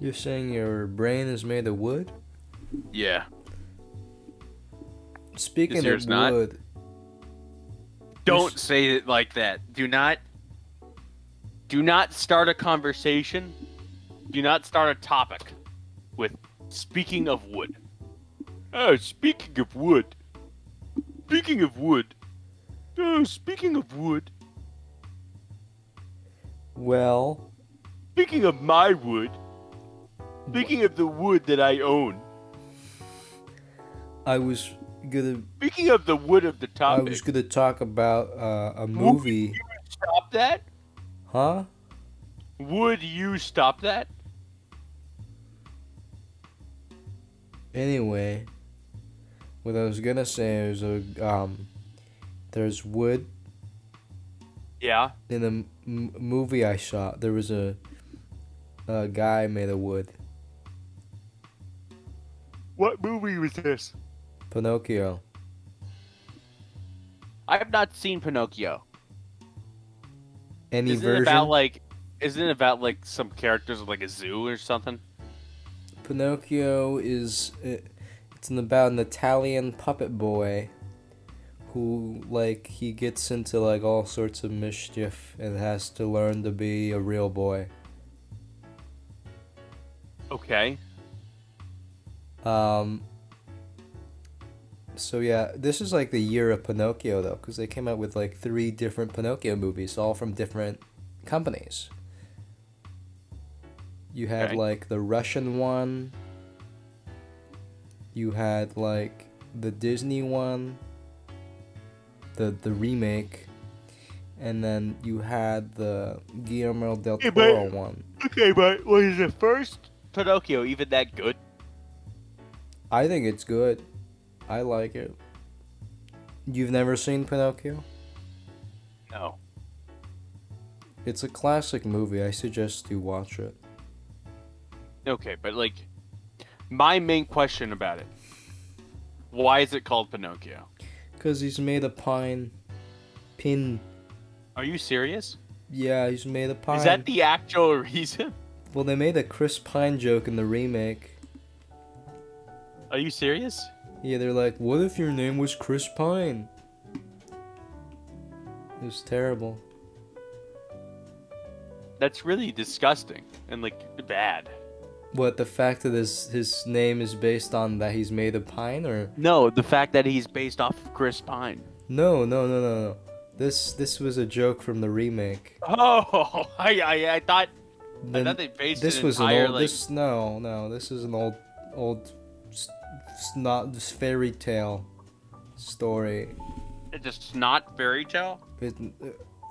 You're saying your brain is made of wood? Yeah. Speaking Is yours of not? wood, Don't say it like that. Do not start a conversation. Do not start a topic with speaking of wood. Oh, speaking of wood. Speaking of wood. Oh, speaking of wood. well, Speaking of my wood. Speaking of the wood that I own. I was gonna Speaking of the wood of the topic. talk about a movie. Would you stop that? Huh? Would you stop that? Anyway, what I was gonna say is there's wood Yeah. in a movie I saw. There was a guy made of wood. What movie was this? Pinocchio. I have not seen Pinocchio. Any Isn't version? it about like some characters of like a zoo or something? Pinocchio is it's about an Italian puppet boy who like he gets into like all sorts of mischief and has to learn to be a real boy. Okay. So yeah, this is like the year of Pinocchio though, because they came out with like 3 different Pinocchio movies, all from different companies. You had Okay. like the Russian one. You had like the Disney one, the remake, and then you had the Guillermo del Hey, Toro but one. okay, but was the first Pinocchio even that good? I think it's good. I like it. You've never seen Pinocchio? No. It's a classic movie. I suggest you watch it. Okay, but like, my main question about it: why is it called Pinocchio? Cause he's made a pin. Are you serious? Yeah, he's made a Is pine. that the actual reason? Well, they made a Chris Pine joke in the remake. Are you serious? Yeah, they're like, what if your name was Chris Pine? It was terrible. That's really disgusting and like bad. What, the fact that his name is based on that he's made of pine, or? No, the fact that he's based off of Chris Pine. No. This was a joke from the remake. Oh, I thought they based This an was an entire old like. this is an old not this fairy tale story. It's a snot fairy tale. It,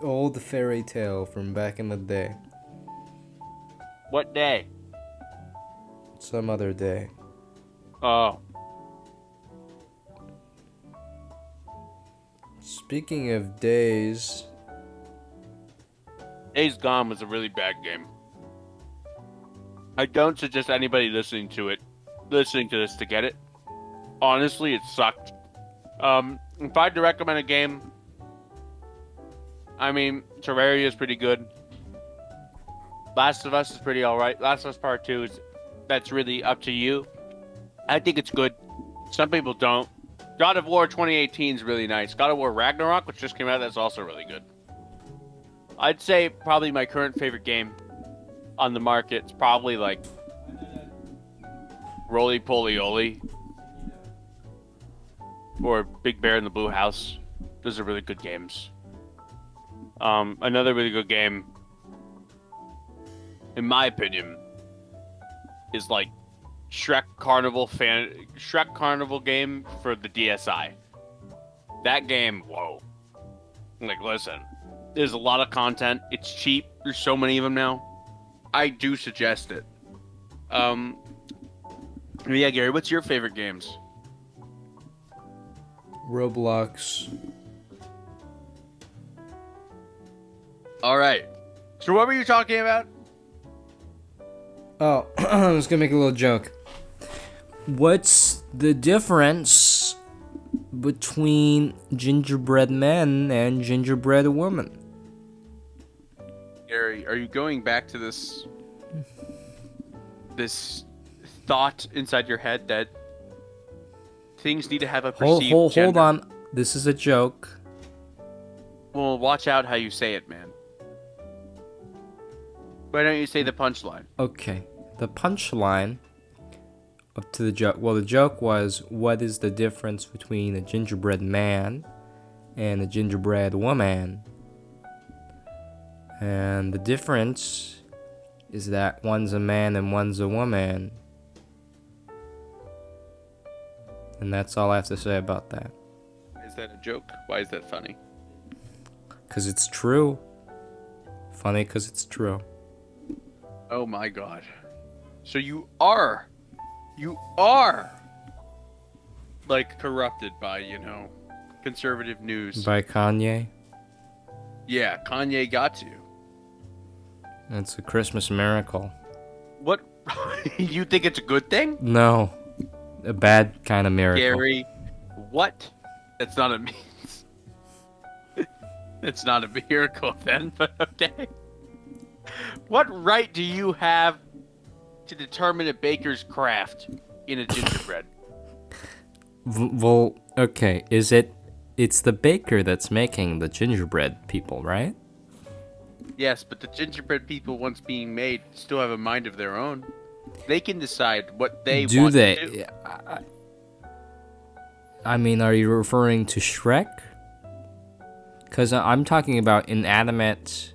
old fairy tale from back in the day. What day? Some other day. Oh, Speaking of days, Days Gone was a really bad game. I don't suggest anybody listening to this to get it. Honestly, it sucked. If I had to recommend a game, I mean, Terraria is pretty good. Last of Us is pretty alright. Last of Us Part 2 that's really up to you. I think it's good. Some people don't. God of War 2018 is really nice. God of War Ragnarok, which just came out, that's also really good. I'd say probably my current favorite game on the market is probably like Roly Poly Oly or Big Bear in the Blue House. Those are really good games. Another really good game, in my opinion, is like Shrek Carnival game for the DSi. That game, whoa. Like, listen, there's a lot of content. It's cheap. There's so many of them now. I do suggest it. Yeah, Gary, what's your favorite games? Roblox. All right. So what were you talking about? Oh, I was gonna make a little joke. What's the difference between gingerbread men and gingerbread women? Gary, are you going back to this thought inside your head that things need to have a perceived Hold gender? on. This is a joke. Well, watch out how you say it, man. Why don't you say the punchline? Okay. The punchline up to the joke. Well, the joke was, what is the difference between a gingerbread man and a gingerbread woman? And the difference is that one's a man and one's a woman. And that's all I have to say about that. Is that a joke? Why is that funny? 'Cause it's true. Funny 'cause it's true. Oh my god. So you are like corrupted by, conservative news. By Kanye. Yeah, Kanye got you. It's a Christmas miracle. What? You think it's a good thing? No. A bad kind of miracle. Gary, what? That's not a means. It's not a miracle then, but okay. What right do you have to determine a baker's craft in a gingerbread? Well, okay. It's the baker that's making the gingerbread people, right? Yes, but the gingerbread people, once being made, still have a mind of their own. They can decide what they Do want they? to do. I mean, are you referring to Shrek? Because I'm talking about inanimate.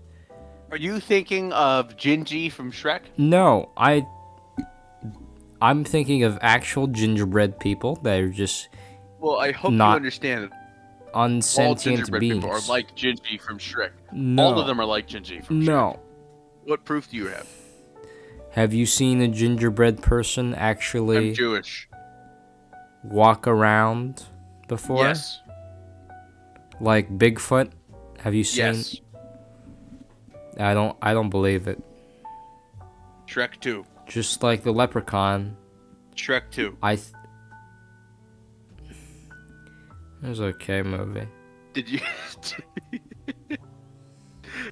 Are you thinking of Gingy from Shrek? No, I'm thinking of actual gingerbread people that are just. Well, I hope you Not- understand All unsentient gingerbread beings. people are like Gingy from Shrek. No. All of them are like Gingy from Shrek. No. What proof do you have? Have you seen a gingerbread person I'm actually Jewish. walk around before? Yes. Like Bigfoot? Have you seen? Yes. I don't believe it. Shrek 2. Just like the leprechaun, Shrek 2. it was an okay movie. Did you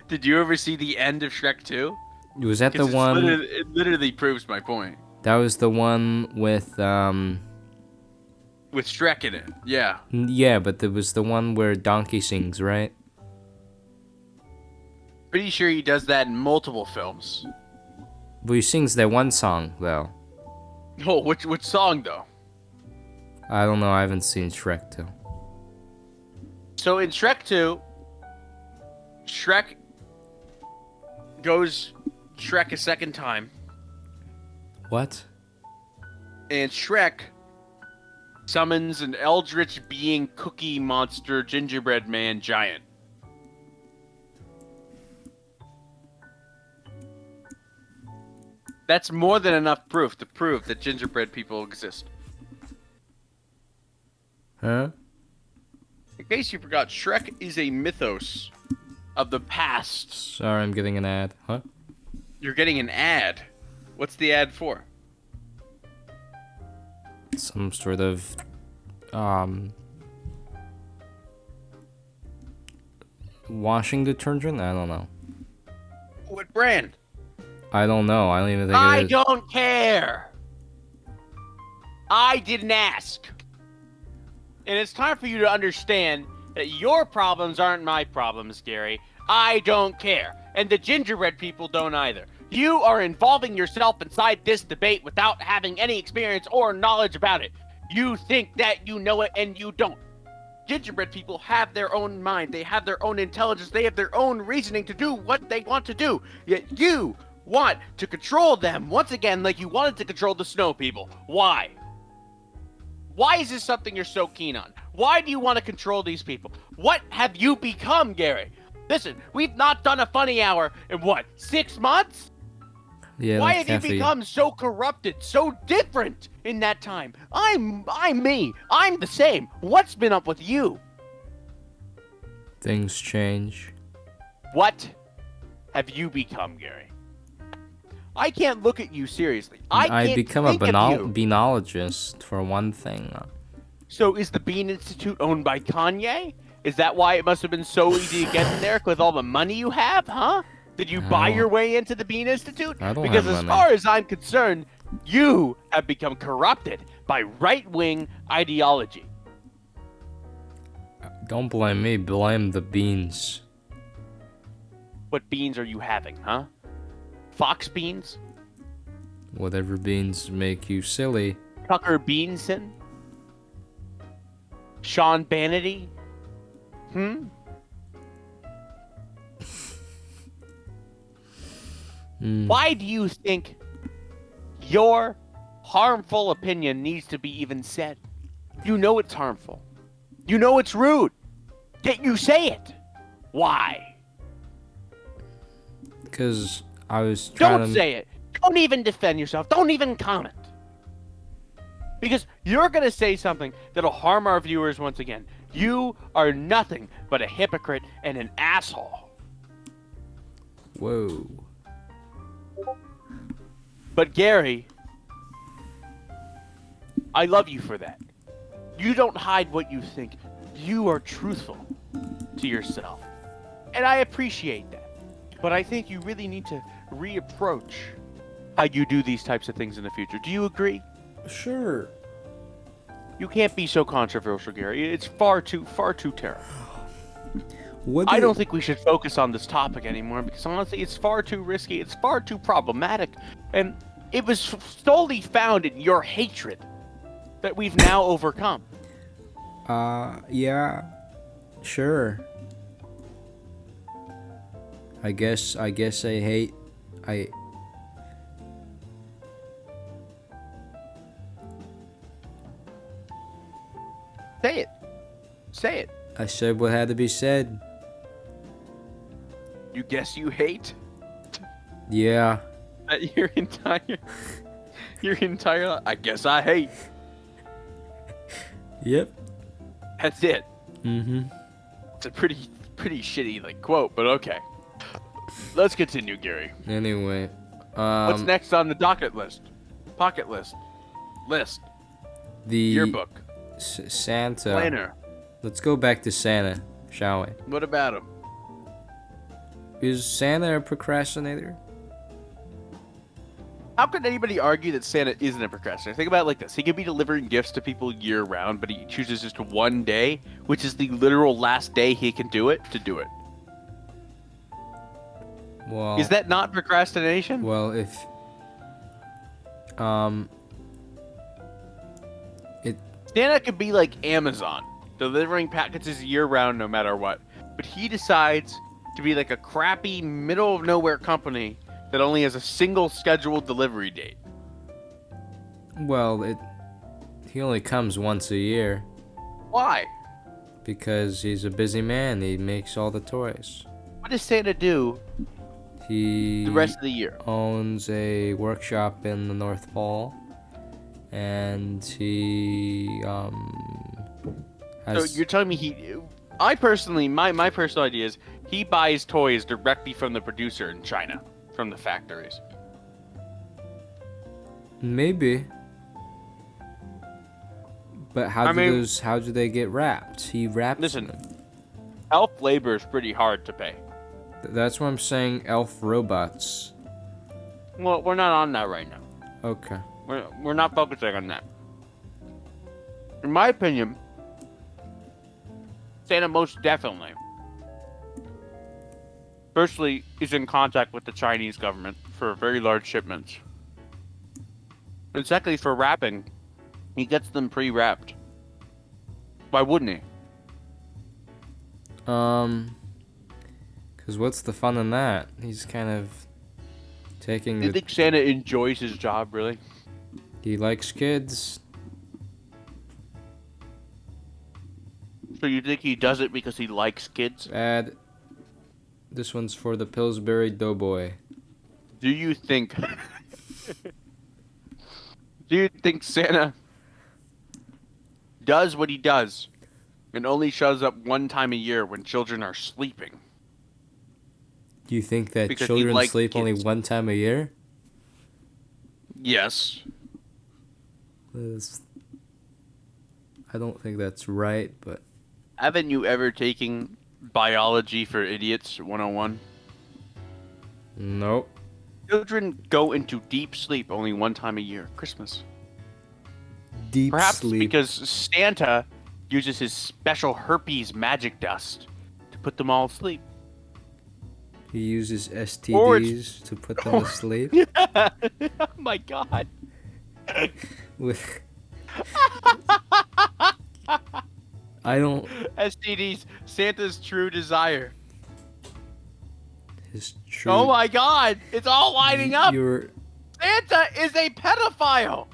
Did you ever see the end of Shrek 2? Was that the 'Cause one? it literally proves my point. That was the one with With Shrek in it. Yeah. Yeah, but there was the one where Donkey sings, right? Pretty sure he does that in multiple films. Well, he sings that one song though. Oh, which song though? I don't know. I haven't seen Shrek 2. So in Shrek 2, Shrek goes Shrek a second time, What? and Shrek summons an eldritch being cookie monster gingerbread man giant. That's more than enough proof to prove that gingerbread people exist. Huh? In case you forgot, Shrek is a mythos of the past. Sorry, I'm getting an ad. Huh? You're getting an ad. What's the ad for? Some sort of washing detergent? I don't know. What brand? I don't know. I don't even think I it is. don't care. I didn't ask. And it's time for you to understand that your problems aren't my problems, Gary. I don't care. And the gingerbread people don't either. You are involving yourself inside this debate without having any experience or knowledge about it. You think that you know it and you don't. Gingerbread people have their own mind. They have their own intelligence. They have their own reasoning to do what they want to do. Yet you want to control them once again like you wanted to control the snow people. Why? Why is this something you're so keen on? Why do you want to control these people? What have you become, Gary? Listen, we've not done a funny hour in what, 6 months? Yeah. Why that have you can't be- become so corrupted, so different in that time? I'm me. I'm the same. What's been up with you? Things change. What have you become, Gary? I can't look at you seriously. I can't become a think of you. beanologist for one thing. So is the Bean Institute owned by Kanye? Is that why it must have been so easy to get in there with all the money you have, huh? Did you buy your way into the Bean Institute? I don't Because have as money. far as I'm concerned, you have become corrupted by right-wing ideology. Don't blame me. Blame the beans. What beans are you having, huh? Fox beans? Whatever beans make you silly. Tucker Beanson? Sean Bannity? Why do you think your harmful opinion needs to be even said? You know it's harmful. You know it's rude. Yet you say it. Why? Because I was trying Don't to... say it. Don't even defend yourself. Don't even comment. Because you're going to say something that'll harm our viewers once again. You are nothing but a hypocrite and an asshole. Whoa. But Gary, I love you for that. You don't hide what you think. You are truthful to yourself. And I appreciate that. But I think you really need to reapproach how you do these types of things in the future. Do you agree? Sure. You can't be so controversial, Gary. It's far too terrible. What I don't think we should focus on this topic anymore because honestly, it's far too risky. It's far too problematic. And it was solely found in your hatred that we've now overcome. Yeah. Sure. I guess I hate... Say it. Say it. I said what had to be said. You guess you hate Yeah. that your entire. I guess I hate. Yep. That's it. Mm-hmm. It's a pretty shitty like quote, but okay. Let's continue, Gary. Anyway, What's next on the docket list? Pocket list. List. the Yearbook. Santa. Planner. Let's go back to Santa, shall we? What about him? Is Santa a procrastinator? How could anybody argue that Santa isn't a procrastinator? Think about it like this. He could be delivering gifts to people year round, but he chooses just one day, which is the literal last day he can do it, to do it. Well, Is that not procrastination? well, if Santa could be like Amazon, delivering packages year round no matter what. But he decides to be like a crappy, middle of nowhere company that only has a single scheduled delivery date. he only comes once a year Why? because he's a busy man. He makes all the toys. What does Santa do He the rest of the year? owns a workshop in the North Pole, and he So has. you're telling me I personally, my personal idea is he buys toys directly from the producer in China, from the factories. Maybe. But how do they get wrapped? He wraps Listen. them. Elf labor is pretty hard to pay. That's what I'm saying. Elf robots. Well, we're not on that right now. Okay. We're not focusing on that. In my opinion, Santa most definitely, firstly, is in contact with the Chinese government for very large shipments. And secondly, for wrapping, he gets them pre-wrapped. Why wouldn't he? Because what's the fun in that? He's kind of taking Do you think Santa enjoys his job, really? He likes kids. So you think he does it because he likes kids? This one's for the Pillsbury Doughboy. Do you think... Do you think Santa does what he does and only shows up one time a year when children are sleeping? Do you think that Because he children likes sleep only kids. one time a year? Yes. I don't think that's right, but Haven't you ever taken Biology for Idiots 101? nope. Children go into deep sleep only one time a year, Christmas. Deep Perhaps sleep. because Santa uses his special herpes magic dust to put them all asleep. He uses Or STDs to put them to sleep. Oh my god. With I don't. STDs, Santa's true desire. His true. Oh my god, it's all lining up. You're. Santa is a pedophile.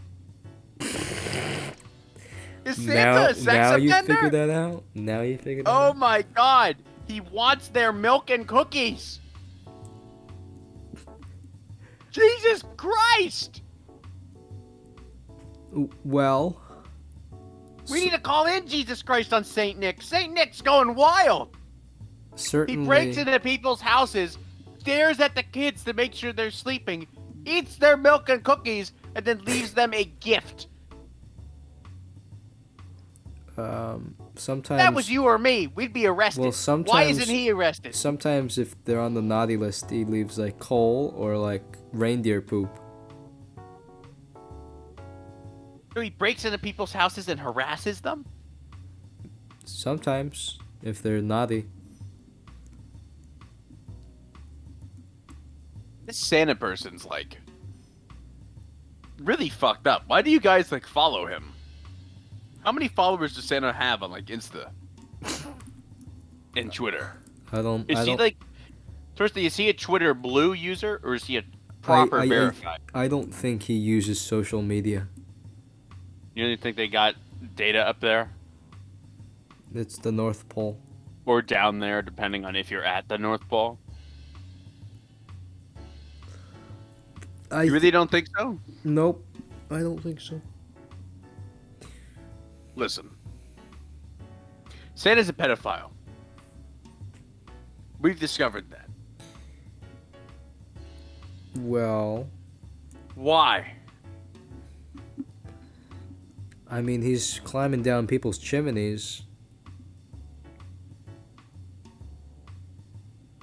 Is Santa Now, a sex now you offender? figured that out. Now you figured that Oh out. my god, he wants their milk and cookies. Jesus Christ! Well. We need to call in Jesus Christ on Saint Nick. Saint Nick's going wild. He Certainly. breaks into people's houses, stares at the kids to make sure they're sleeping, eats their milk and cookies, and then leaves them a gift. Sometimes. That was you or me. We'd be arrested. Well, sometimes. Why isn't he arrested? Sometimes, if they're on the naughty list, he leaves like coal or like reindeer poop. So he breaks into people's houses and harasses them? Sometimes, if they're naughty. This Santa person's like really fucked up. Why do you guys like follow him? How many followers does Santa have on like Insta and Twitter? I don't. Is I he don't. like, firstly, is he a Twitter Blue user or is he a proper verified? I don't think he uses social media. You don't think they got data up there? It's the North Pole. Or down there, depending on if you're at the North Pole. You really don't think so? Nope. I don't think so. Listen. Santa's a pedophile. We've discovered that. Well, why? I mean, he's climbing down people's chimneys.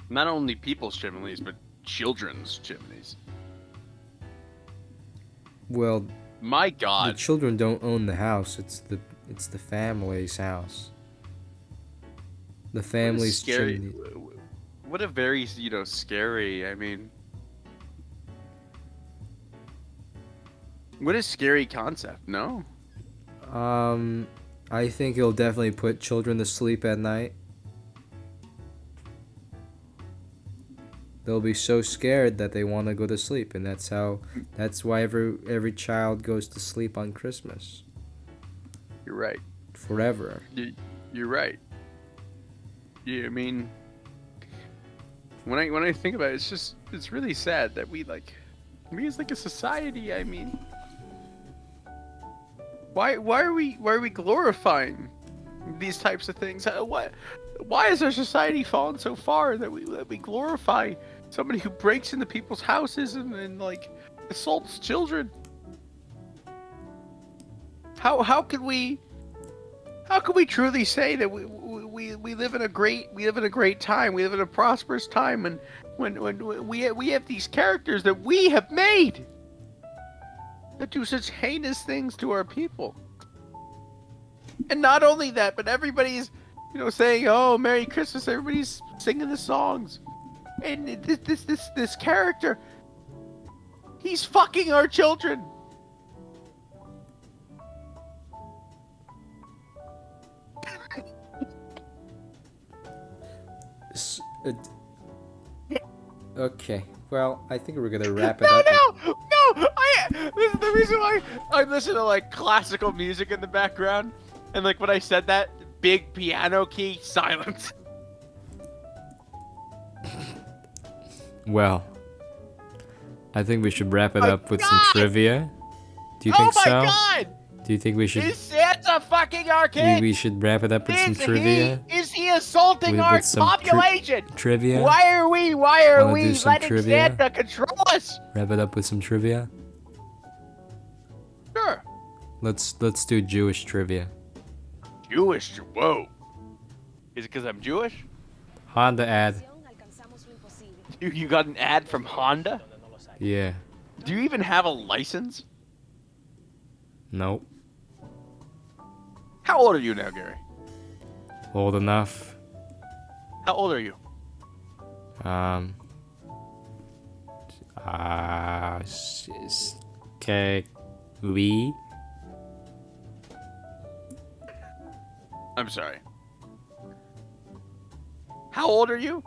Not only people's chimneys, but children's chimneys. Well, my the God. children don't own the house. It's the family's house. The family's scary, chimney. What a very, scary, I mean. What a scary concept, no? I think it'll definitely put children to sleep at night. They'll be so scared that they want to go to sleep, and that's why every child goes to sleep on Christmas. You're right. Forever. You're right. Yeah, I mean, when I think about it, it's really sad that we as like a society, I mean, why are we glorifying these types of things? Why has our society fallen so far that we glorify somebody who breaks into people's houses and like assaults children? How could we truly say that we live in a great time, we live in a prosperous time, and when we have these characters that we have made that do such heinous things to our people? And not only that, but everybody's saying, "Oh, Merry Christmas!" Everybody's singing the songs, and this character, he's fucking our children. Okay, well, I think we're gonna wrap it up. No! This is the reason why I listen to like classical music in the background, and like when I said that, big piano key, silence. Well, I think we should wrap it up with some trivia. Do you think so? Oh my God! Do you think we should? Is Santa fucking our kid? We should wrap it up with some trivia. Is he assaulting our population? Trivia. Why are we letting trivia? Santa control us? Wrap it up with some trivia. Sure. Let's do Jewish trivia. Jewish? Whoa. Is it because I'm Jewish? Honda ad. You got an ad from Honda? Yeah. Do you even have a license? Nope. How old are you now, Gary? Old enough. How old are you? Okay. We. I'm sorry. How old are you?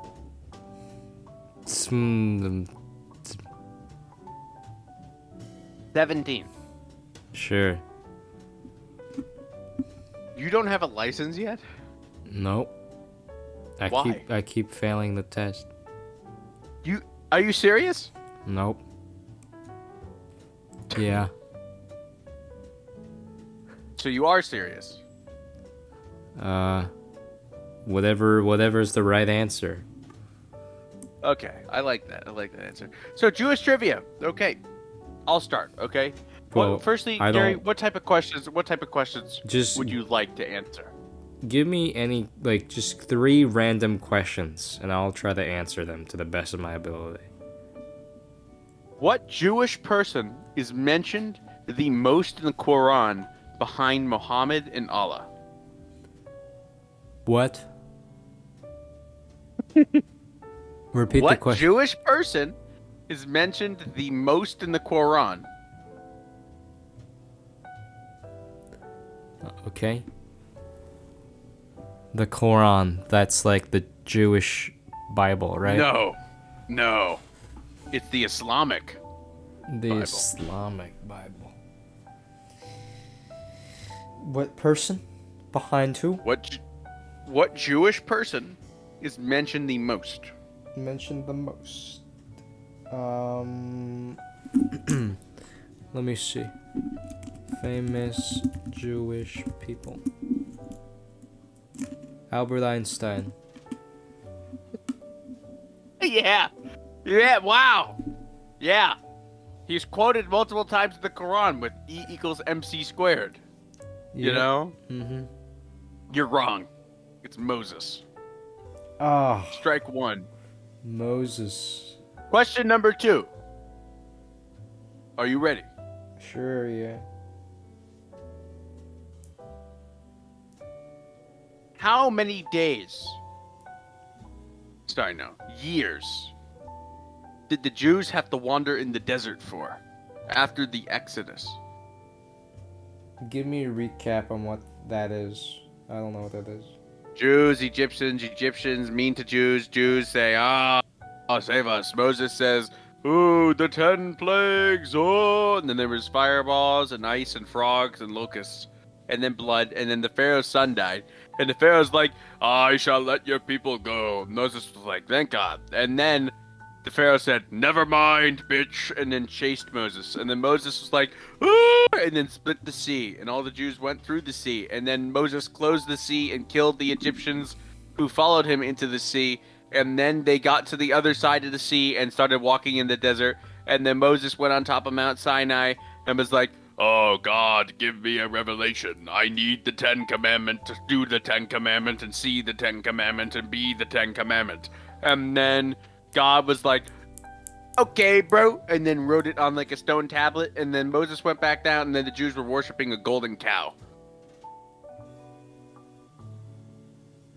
17. Sure. You don't have a license yet? Nope. Why? I keep failing the test. Are you serious? Nope. Yeah. So you are serious? Whatever's the right answer. Okay, I like that. I like that answer. So Jewish trivia. Okay, I'll start. Okay. Well, firstly, Gary, what type of questions would you like to answer? Give me any, just 3 random questions, and I'll try to answer them to the best of my ability. What Jewish person is mentioned the most in the Quran behind Muhammad and Allah? What? Repeat the question. What Jewish person is mentioned the most in the Quran? Okay. The Quran, that's like the Jewish Bible, right? No. It's the Islamic Bible. Islamic Bible. What person? Behind who? What Jewish person is mentioned the most? Mentioned the most. Let me see. Famous Jewish people. Albert Einstein. Yeah. Yeah, wow. Yeah. He's quoted multiple times in the Quran with E equals MC squared. You Yep. know? Mm-hmm. You're wrong. It's Moses. Ah, Strike one. Moses. Question number 2. Are you ready? Sure, yeah. How many days? Sorry, no. Years. Did the Jews have to wander in the desert for after the Exodus? Give me a recap on what that is. I don't know what that is. Jews, Egyptians mean to Jews. Jews say, save us. Moses says, ooh, the 10 plagues, oh. And then there was fireballs and ice and frogs and locusts and then blood. And then the Pharaoh's son died. And the Pharaoh's like, I shall let your people go. Moses was like, thank God. And then the Pharaoh said, never mind, bitch. And then chased Moses. And then Moses was like, ah! And then split the sea. And all the Jews went through the sea. And then Moses closed the sea and killed the Egyptians who followed him into the sea. And then they got to the other side of the sea and started walking in the desert. And then Moses went on top of Mount Sinai and was like, oh, God, give me a revelation. I need the 10 Commandments to do the 10 Commandments and see the 10 Commandments and be the 10 Commandments. And then God was like, okay, bro, and then wrote it on like a stone tablet. And then Moses went back down, and then the Jews were worshiping a golden cow.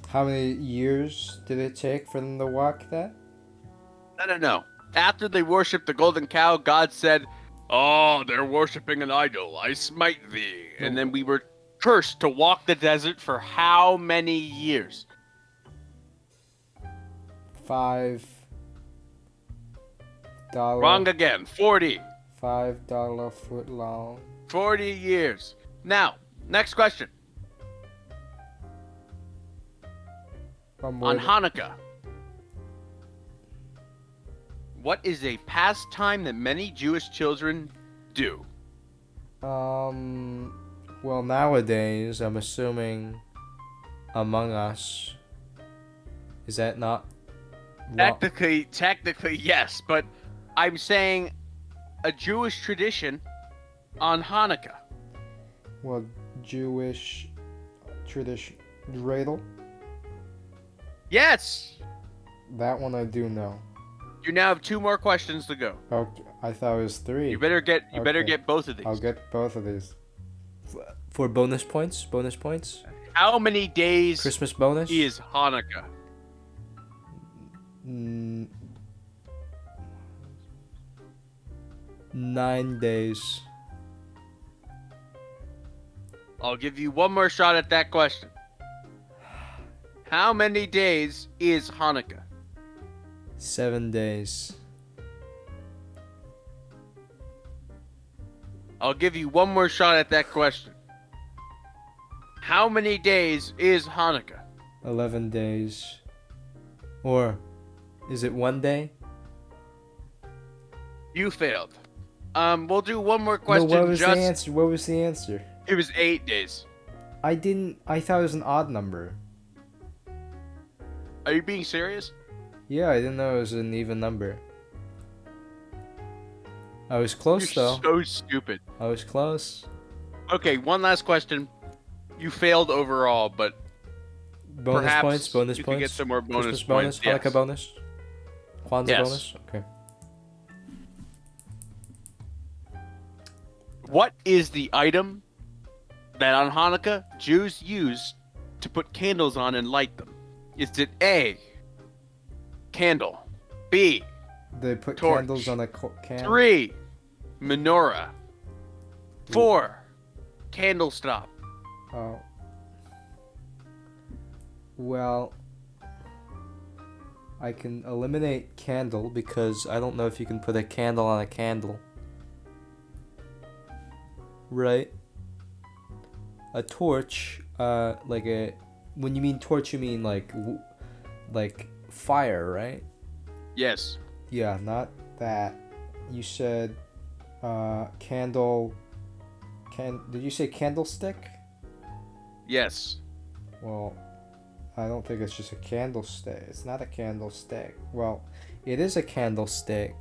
How many years did it take for them to walk that? No. After they worshipped the golden cow, God said, oh, they're worshiping an idol. I smite thee. And then we were cursed to walk the desert for how many years? 5 dollar. Wrong again. 40. $5 foot long. 40 years. Now, next question. On Hanukkah, what is a pastime that many Jewish children do? Well, nowadays, I'm assuming Among Us. Is that not? Technically, yes, but I'm saying a Jewish tradition on Hanukkah. Well, Jewish tradition. Dreidel? Yes! That one I do know. You now have 2 more questions to go. Okay, I thought it was 3. You better get both of these. I'll get both of these. For bonus points? Bonus points? How many days Christmas bonus? is Hanukkah? 9 days. I'll give you one more shot at that question. How many days is Hanukkah? 7 days. I'll give you one more shot at that question. How many days is Hanukkah? 11 days. Or is it 1 day? You failed. We'll do one more question. No, what was the answer? What was the answer? It was 8 days. I thought it was an odd number. Are you being serious? Yeah, I didn't know it was an even number. I was close though. You're so stupid. I was close. Okay, one last question. You failed overall, but Bonus perhaps points, bonus you points. could get some more bonus Christmas points. bonus, Hanukkah bonus, Kwanzaa Yes. bonus. Okay. What is the item that on Hanukkah Jews use to put candles on and light them? Is it A, candle, B, They put torch, candles on a can. 3, menorah, 4, candle stop? Oh. Well, I can eliminate candle because I don't know if you can put a candle on a candle. Right? A torch, like a when you mean torch, you mean like fire, right? Yes. Yeah, not that. You said candle. Did you say candlestick? Yes. Well, I don't think it's just a candlestick. It's not a candlestick. Well, it is a candlestick,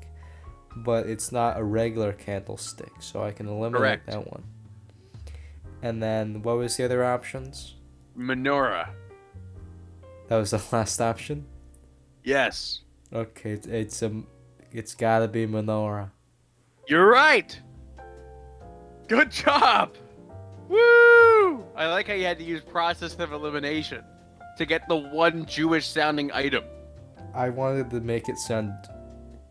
but it's not a regular candlestick, so I can eliminate Correct. that one. And then what was the other options? Menorah. That was the last option? Yes. Okay, it's gotta be menorah. You're right. Good job. Woo! I like how you had to use process of elimination to get the one Jewish sounding item. I wanted to make it sound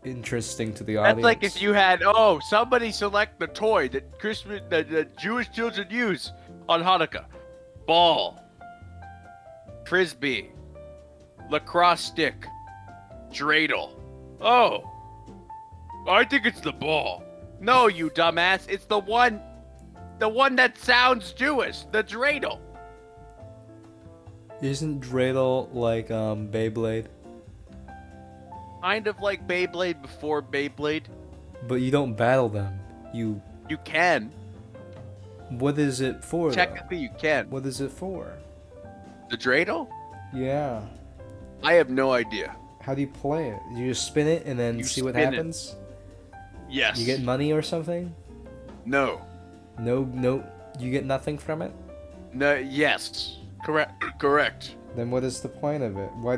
interesting to the That's audience. like if you had, somebody select the toy that the Jewish children use on Hanukkah. Ball. Frisbee. Lacrosse stick. Dreidel. Oh. I think it's the ball. No, you dumbass. It's the one that sounds Jewish. The dreidel. Isn't dreidel like Beyblade? Kind of like Beyblade before Beyblade. But you don't battle them. You can. What is it for? Technically, you can. What is it for? The dreidel? Yeah. I have no idea. How do you play it? You just spin it and then You see what spin it. happens? Yes. You get money or something? No. No. You get nothing from it? No. Yes. Correct. Then what is the point of it? Why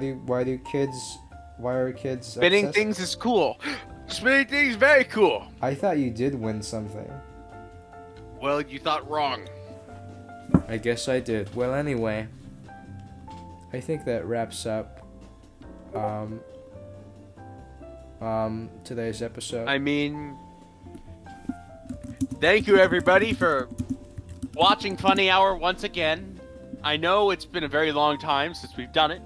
are kids Spinning obsessed? things is cool. Spinning things very cool. I thought you did win something. Well, you thought wrong. I guess I did. Well, anyway, I think that wraps up today's episode. I mean, thank you everybody for watching Funny Hour once again. I know it's been a very long time since we've done it,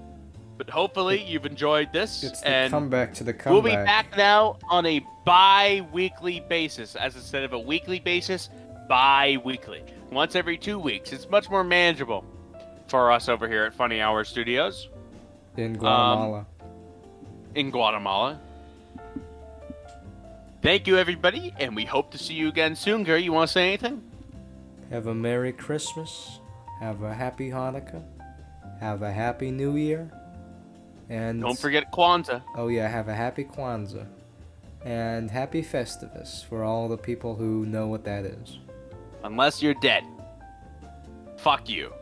but hopefully you've enjoyed this. It's the and comeback to the comeback. we'll be back now on a bi-weekly basis, as instead of a weekly basis, bi-weekly. Once every 2 weeks. It's much more manageable for us over here at Funny Hour Studios. In Guatemala. In Guatemala. Thank you, everybody, and we hope to see you again soon. Gary, you want to say anything? Have a Merry Christmas. Have a Happy Hanukkah. Have a Happy New Year. And Don't forget Kwanzaa. Oh yeah, have a Happy Kwanzaa. And Happy Festivus for all the people who know what that is. Unless you're dead. Fuck you.